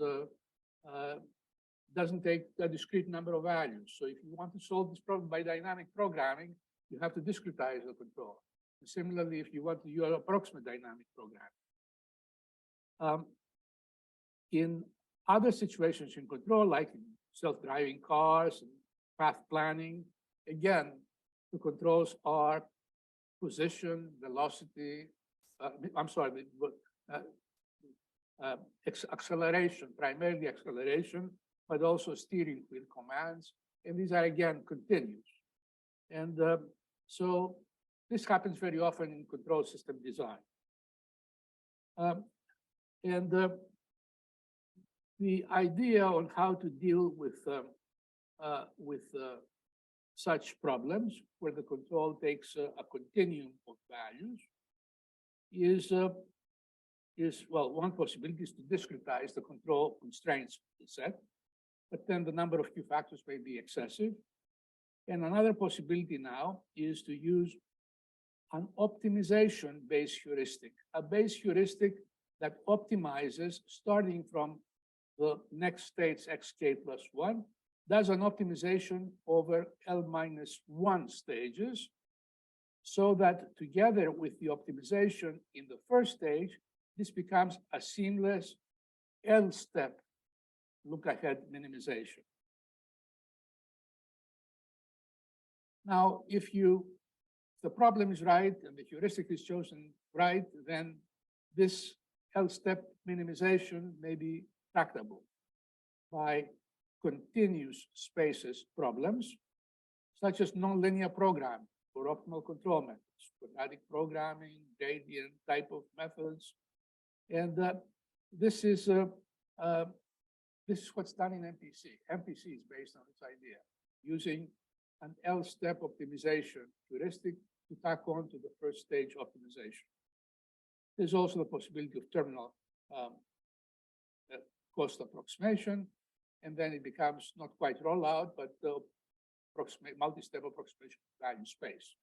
doesn't take a discrete number of values. So if you want to solve this problem by dynamic programming, you have to discretize the control. And similarly, if you want to use approximate dynamic programming. In other situations in control, like in self-driving cars and path planning, again, the controls are position, velocity, acceleration, primarily acceleration, but also steering wheel commands. And these are, again, continuous. And so this happens very often in control system design. The idea on how to deal with such problems, where the control takes a continuum of values, is well, one possibility is to discretize the control constraints set, but then the number of Q factors may be excessive. And another possibility now is to use an optimization-based heuristic, a base heuristic that optimizes starting from the next state's xk plus 1, does an optimization over L-1 stages, so that together with the optimization in the first stage, this becomes a seamless L-step look-ahead minimization. Now, if the problem is right and the heuristic is chosen right, then this L-step minimization may be tractable by continuous spaces problems, such as nonlinear programming for optimal control methods, quadratic programming, gradient type of methods. And this is what's done in MPC. MPC is based on this idea, using an L-step optimization heuristic to tack on to the first stage optimization. There's also the possibility of terminal cost approximation, and then it becomes not quite rollout, but multi-step approximation value space.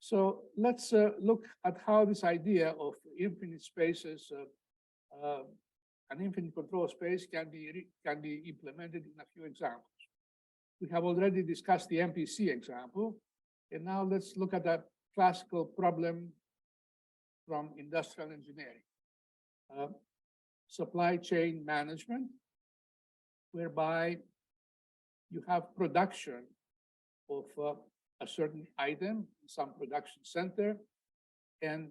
So let's look at how this idea of infinite spaces, an infinite control space can be implemented in a few examples. We have already discussed the MPC example, and now let's look at a classical problem from industrial engineering. Supply chain management, whereby you have production of a certain item, some production center, and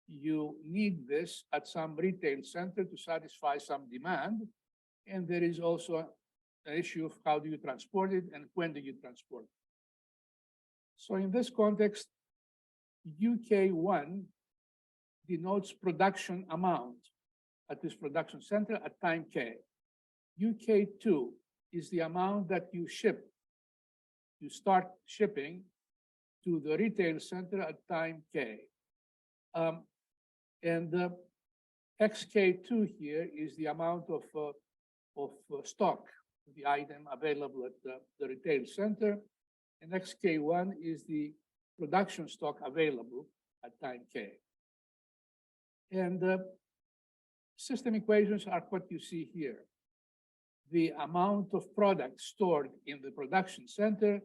you need this at some retail center to satisfy some demand. And there is also an issue of how do you transport it and when do you transport it. So in this context, UK1 denotes production amount at this production center at time K. UK2 is the amount that you ship. You start shipping to the retail center at time K. XK2 here is the amount of stock, the item available at the retail center. And XK1 is the production stock available at time K. And system equations are what you see here. The amount of product stored in the production center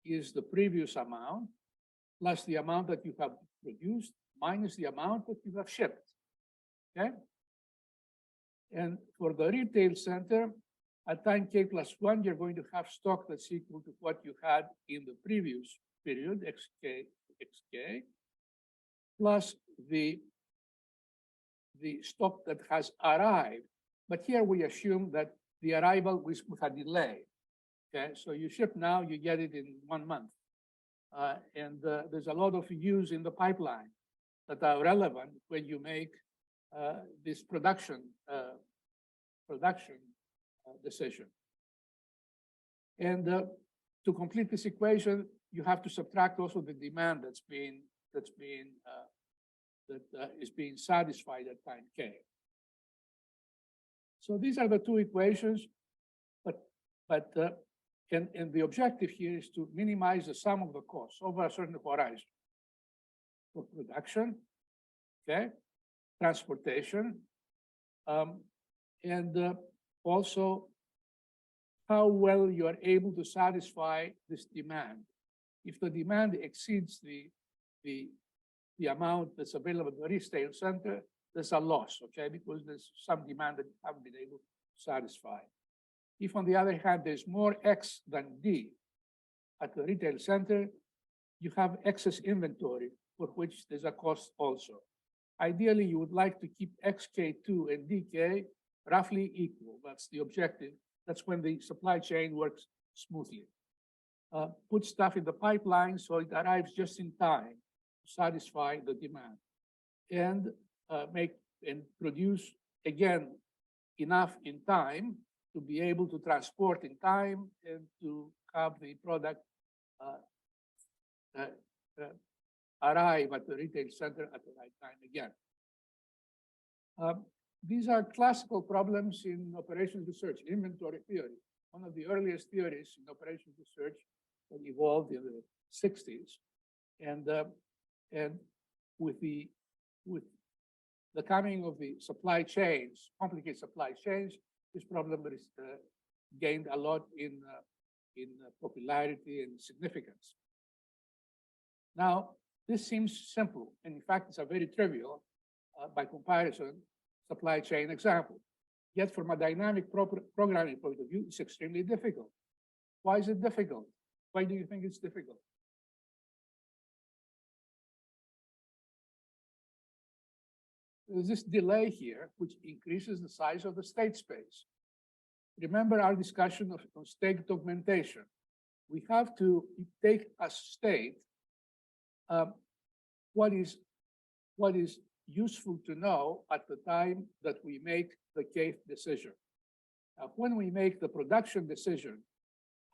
is the previous amount, plus the amount that you have produced, minus the amount that you have shipped, okay? And for the retail center, at time K plus 1, you're going to have stock that's equal to what you had in the previous period, XK, plus the stock that has arrived. But here we assume that the arrival was with a delay, okay? So you ship now, you get it in 1 month. There's a lot of use in the pipeline that are relevant when you make this production decision. And to complete this equation, you have to subtract also the demand that is being satisfied at time K. So these are the two equations, but the objective here is to minimize the sum of the costs over a certain horizon for production, okay, transportation, and also how well you are able to satisfy this demand. If the demand exceeds the amount that's available at the retail center, there's a loss, okay, because there's some demand that you haven't been able to satisfy. If, on the other hand, there's more X than D at the retail center, you have excess inventory for which there's a cost also. Ideally, you would like to keep XK2 and DK roughly equal. That's the objective. That's when the supply chain works smoothly. Put stuff in the pipeline so it arrives just in time to satisfy the demand, and make and produce, again, enough in time to be able to transport in time and to have the product arrive at the retail center at the right time again. These are classical problems in operations research, inventory theory. One of the earliest theories in operations research that evolved in the 60s. And with the coming of the supply chains, complicated supply chains, this problem is gained a lot in popularity and significance. Now, this seems simple, and in fact, it's a very trivial, by comparison, supply chain example. Yet from a dynamic programming point of view, it's extremely difficult. Why is it difficult? Why do you think it's difficult? There's this delay here, which increases the size of the state space. Remember our discussion of state augmentation. We have to take a state, what is useful to know at the time that we make the K decision. Now, when we make the production decision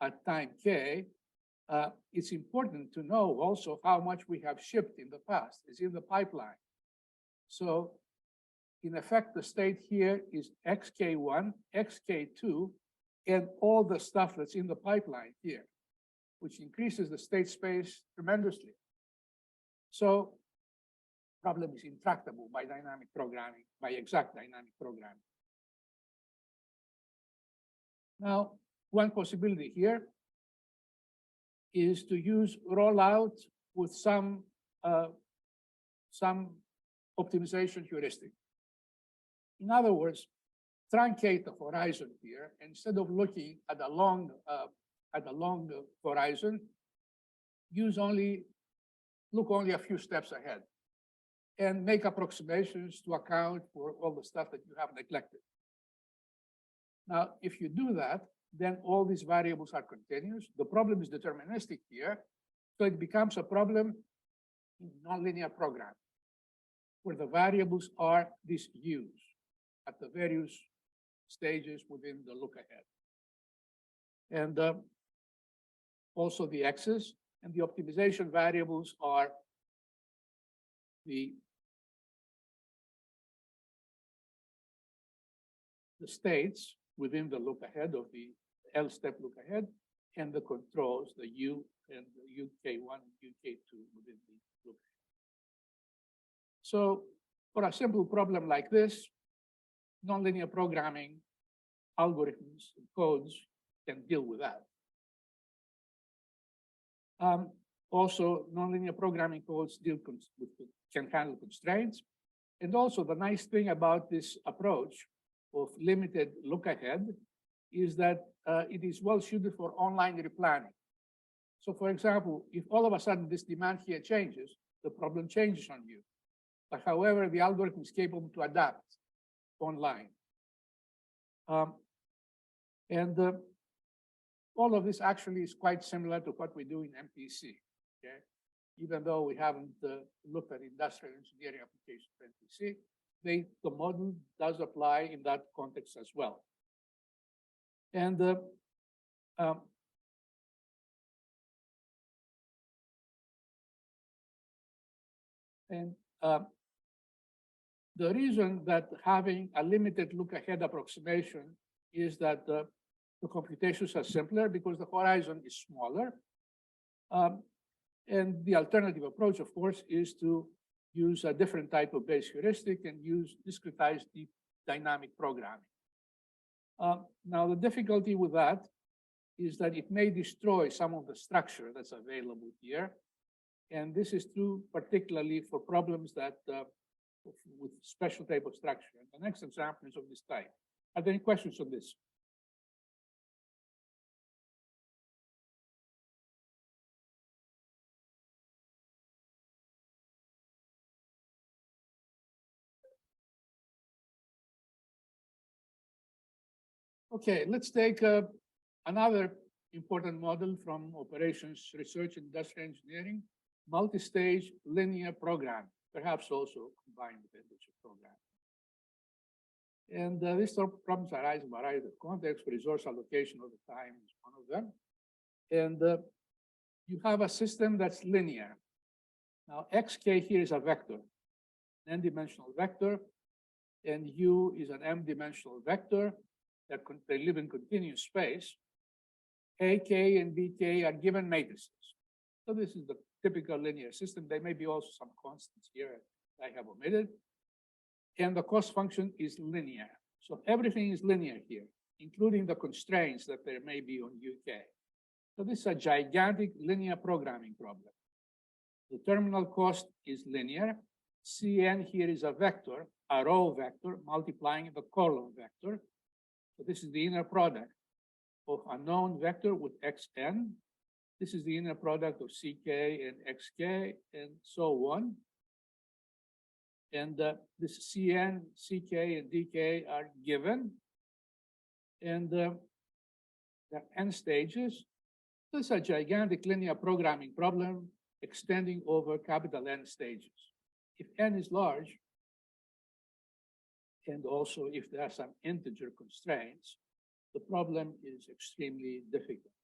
at time K, it's important to know also how much we have shipped in the past, is in the pipeline. So in effect, the state here is XK1, XK2, and all the stuff that's in the pipeline here, which increases the state space tremendously. So problem is intractable by dynamic programming, by exact dynamic programming. Now, one possibility here is to use rollout with some optimization heuristic. In other words, truncate the horizon here. Instead of looking at a long horizon, look only a few steps ahead and make approximations to account for all the stuff that you have neglected. Now, if you do that, then all these variables are continuous. The problem is deterministic here. So it becomes a problem in nonlinear programming, where the variables are these U's at the various stages within the look ahead. And also the X's, and the optimization variables are the states within the look ahead of the L step look ahead, and the controls, the U and the UK1 and UK2 within the look ahead. So for a simple problem like this, nonlinear programming algorithms and codes can deal with that. Also, nonlinear programming codes can handle constraints. And also the nice thing about this approach of limited look ahead is that it is well suited for online replanning. So for example, if all of a sudden this demand here changes, the problem changes on you. But however, the algorithm is capable to adapt online. All of this actually is quite similar to what we do in MPC, okay? Even though we haven't looked at industrial engineering applications for MPC, the model does apply in that context as well. And the reason that having a limited look ahead approximation is that the computations are simpler because the horizon is smaller. And the alternative approach, of course, is to use a different type of Bayes heuristic and use discretized deep dynamic programming. Now, the difficulty with that is that it may destroy some of the structure that's available here. And this is true particularly for problems that with special type of structure. And the next example is of this type. Are there any questions on this? Okay, let's take another important model from operations research and industrial engineering, multi-stage linear programming, perhaps also combined with integer programming. And these problems arise in a variety of contexts. Resource allocation over time is one of them. And you have a system that's linear. Now, xk here is a vector, an n-dimensional vector, and u is an m-dimensional vector that they live in continuous space. AK and BK are given matrices. So this is the typical linear system. There may be also some constants here I have omitted. And the cost function is linear. So everything is linear here, including the constraints that there may be on UK. So this is a gigantic linear programming problem. The terminal cost is linear. Cn here is a vector, a row vector, multiplying the column vector. So this is the inner product of a known vector with xn. This is the inner product of ck and xk, and so on. And this cn, ck, and dk are given. And there are n stages. This is a gigantic linear programming problem extending over capital N stages. If n is large, and also if there are some integer constraints, the problem is extremely difficult.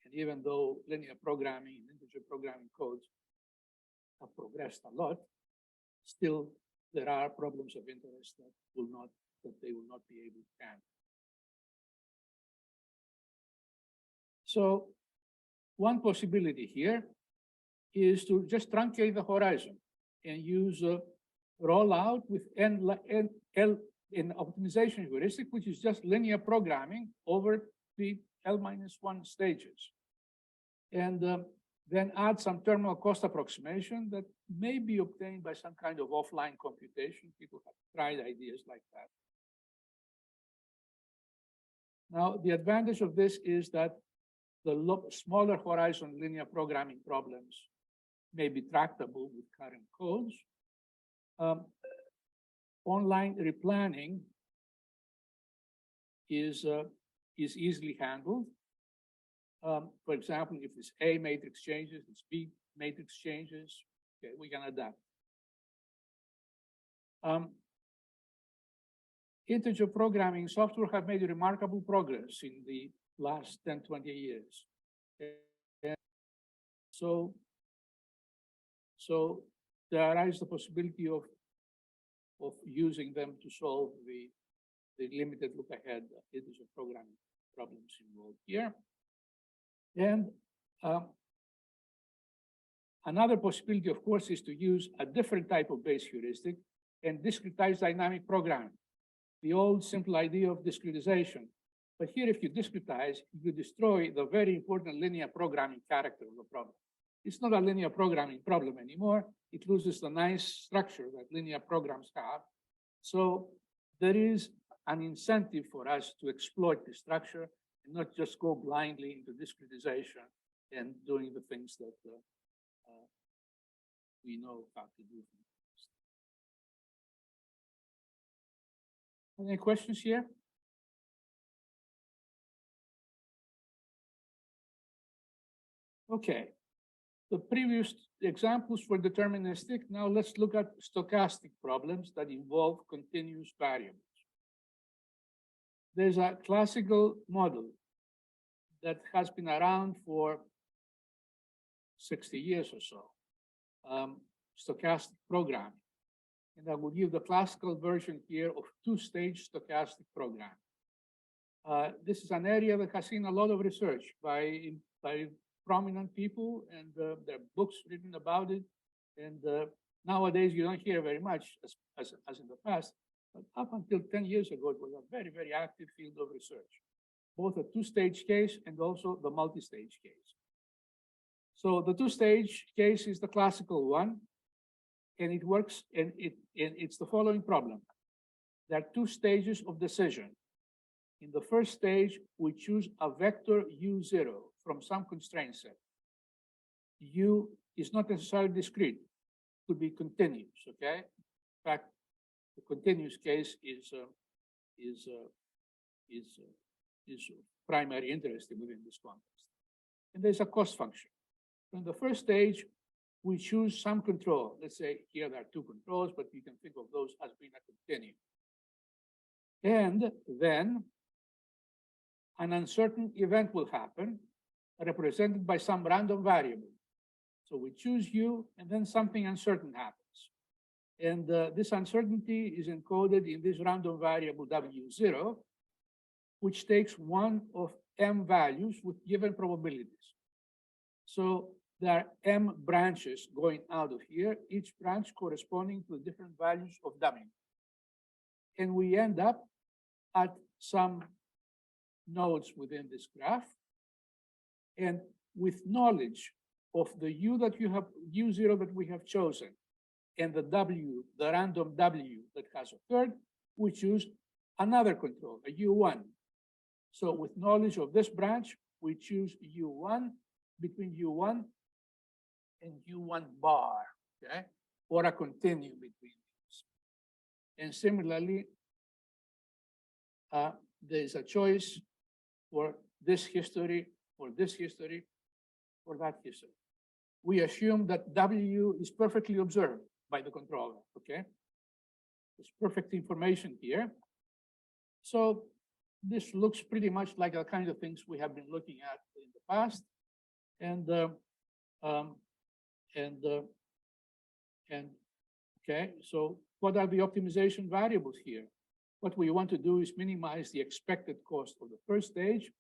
And even though linear programming and integer programming codes have progressed a lot, still there are problems of interest that they will not be able to handle. So one possibility here is to just truncate the horizon and use a rollout with L in optimization heuristic, which is just linear programming over the L-1 stages. And then add some terminal cost approximation that may be obtained by some kind of offline computation. People have tried ideas like that. Now, the advantage of this is that the smaller horizon linear programming problems may be tractable with current codes. Online replanning is easily handled. For example, if this A matrix changes, this B matrix changes, okay, we can adapt. Integer programming software have made remarkable progress in the last 10, 20 years. And so there arises the possibility of using them to solve the limited look ahead integer programming problems involved here. And another possibility, of course, is to use a different type of base heuristic and discretize dynamic programming. The old simple idea of discretization. But here, if you discretize, you destroy the very important linear programming character of the problem. It's not a linear programming problem anymore. It loses the nice structure that linear programs have. So there is an incentive for us to exploit the structure and not just go blindly into discretization and doing the things that we know how to do. Any questions here? Okay. The previous examples were deterministic. Now let's look at stochastic problems that involve continuous variables. There's a classical model that has been around for 60 years or so, stochastic programming. And I will give the classical version here of two-stage stochastic programming. This is an area that has seen a lot of research by prominent people, and there are books written about it. And nowadays, you don't hear very much as in the past. But up until 10 years ago, it was a very, very active field of research, both a two-stage case and also the multi-stage case. So the two-stage case is the classical one, and it works, and it's the following problem. There are two stages of decision. In the first stage, we choose a vector U0 from some constraint set. U is not necessarily discrete, it could be continuous, okay? In fact, the continuous case is primary interest within this context. And there's a cost function. In the first stage, we choose some control. Let's say here there are two controls, but you can think of those as being a continuum. And then an uncertain event will happen, represented by some random variable. So we choose U, and then something uncertain happens. And this uncertainty is encoded in this random variable W0, which takes one of M values with given probabilities. So there are M branches going out of here, each branch corresponding to different values of W. And we end up at some nodes within this graph. And with knowledge of the U that you have, U0 that we have chosen, and the W, the random W that has occurred, we choose another control, a U1. So with knowledge of this branch, we choose U1 between U1 and U1 bar, okay? Or a continuum between these. And similarly, there's a choice for this history, for this history, for that history. We assume that W is perfectly observed by the controller, okay? There's perfect information here. So this looks pretty much like the kind of things we have been looking at in the past. And okay, so what are the optimization variables here? What we want to do is minimize the expected cost of the first stage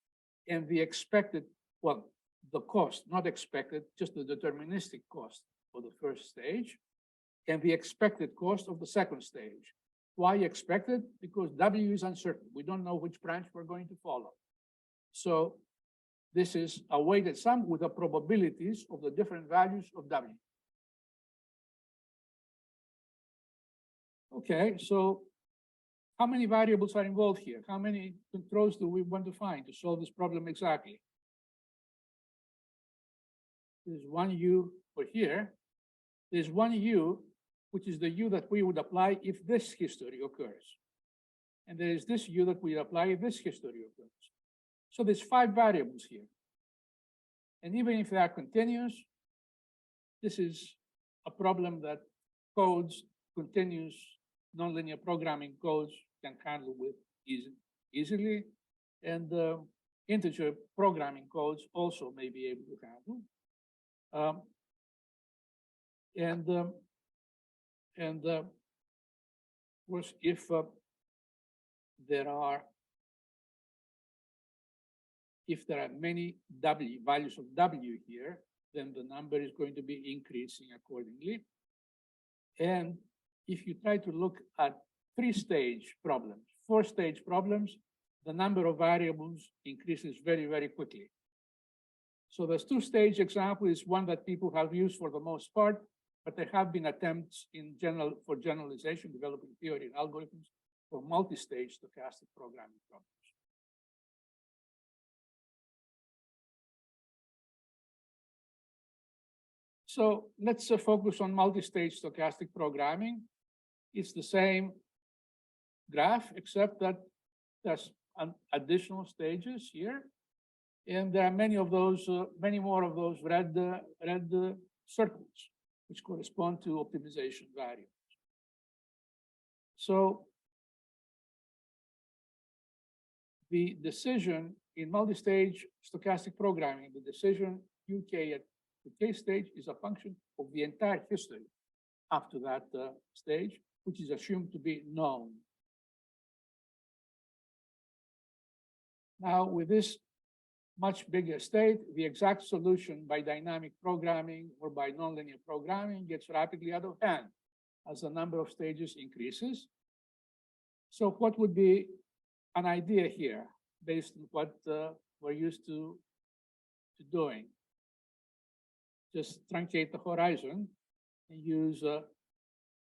and the expected, well, the cost, not expected, just the deterministic cost for the first stage, and the expected cost of the second stage. Why expected? Because W is uncertain. We don't know which branch we're going to follow. So This is a weighted sum with the probabilities of the different values of W. Okay, so how many variables are involved here? How many controls do we want to find to solve this problem exactly? There's one U for here. There's one U, which is the U that we would apply if this history occurs. And there is this U that we apply if this history occurs. So there's 5 variables here. And even if they are continuous, this is a problem that codes, continuous nonlinear programming codes can handle with easily. And integer programming codes also may be able to handle. Was if there are many W values of W here, then the number is going to be increasing accordingly. And if you try to look at 3-stage problems, 4-stage problems, the number of variables increases very, very quickly. So the 2-stage example is one that people have used for the most part, but there have been attempts for generalization, developing theory and algorithms for multi-stage stochastic programming problems. So let's focus on multi-stage stochastic programming. It's the same graph, except that there's additional stages here. And there are many more of those red circles, which correspond to optimization variables. So the decision in multi-stage stochastic programming, the decision UK at the K stage is a function of the entire history up to that stage, which is assumed to be known. Now, with this much bigger state, the exact solution by dynamic programming or by nonlinear programming gets rapidly out of hand as the number of stages increases. So what would be an idea here based on what we're used to doing? Just truncate the horizon and use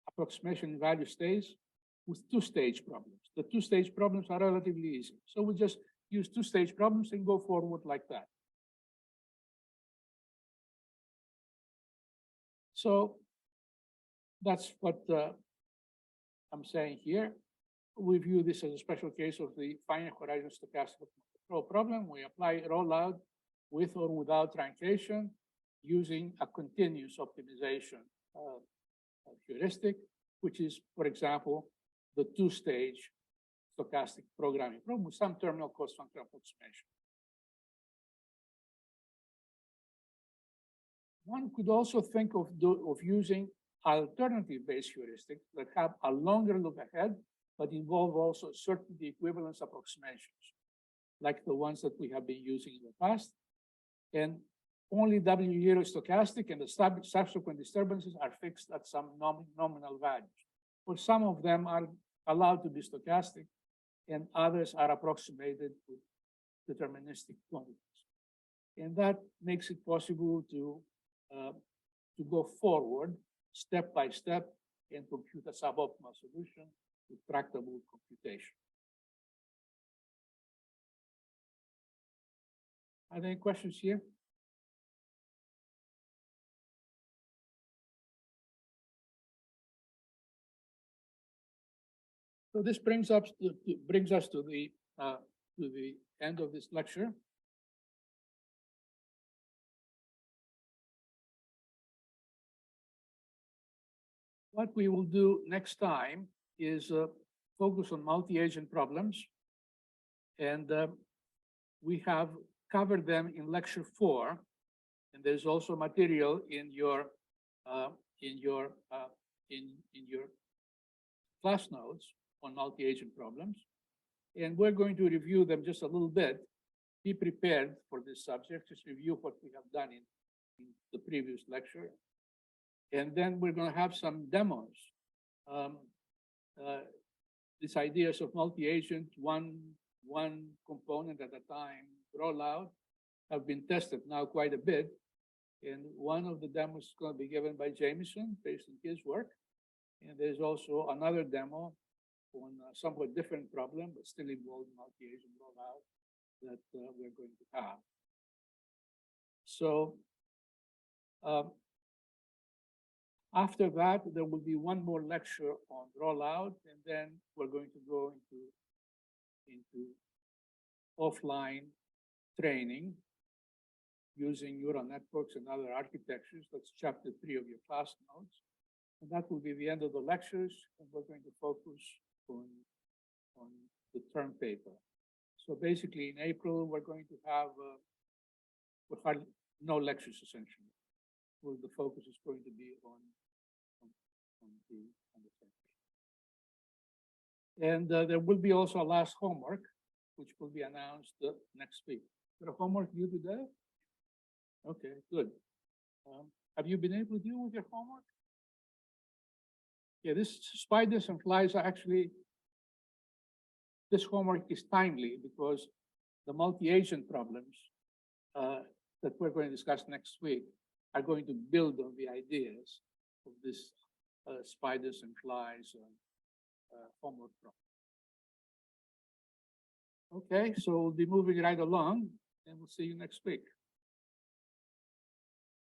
approximation value states with 2-stage problems. The 2-stage problems are relatively easy. So we just use 2-stage problems and go forward like that. So that's what I'm saying here. We view this as a special case of the finite horizon stochastic control problem. We apply rollout with or without truncation using a continuous optimization heuristic, which is, for example, the 2-stage stochastic programming problem with some terminal cost function approximation. One could also think of using alternative-based heuristics that have a longer look ahead, but involve also certainty equivalence approximations, like the ones that we have been using in the past. And only W0 is stochastic, and the subsequent disturbances are fixed at some nominal values. Or some of them are allowed to be stochastic, and others are approximated with deterministic quantities. And that makes it possible to go forward step by step and compute a suboptimal solution with tractable computation. Are there any questions here? So this brings us to the end of this lecture. What we will do next time is focus on multi-agent problems, and we have covered them in lecture 4, and there's also material in your class notes on multi-agent problems, and we're going to review them just a little bit. Be prepared for this subject, just review what we have done in the previous lecture. And then we're going to have some demos. These ideas of multi-agent, one component at a time, rollout, have been tested now quite a bit. And one of the demos is going to be given by Jameson based on his work. And there's also another demo on a somewhat different problem, but still involved multi-agent rollout that we're going to have. So after that, there will be one more lecture on rollout, and then we're going to go into offline training using neural networks and other architectures. That's chapter 3 of your class notes. And that will be the end of the lectures, and we're going to focus on the term paper. So basically, in April, we're going to have no lectures essentially. Well, the focus is going to be on the term. And there will be also a last homework, which will be announced next week. Is there a homework due today? Okay, good. Have you been able to deal with your homework? Yeah, this spiders and flies are actually, this homework is timely because the multi-agent problems that we're going to discuss next week are going to build on the ideas of this spiders and flies homework problem. Okay, so we'll be moving right along, and we'll see you next week.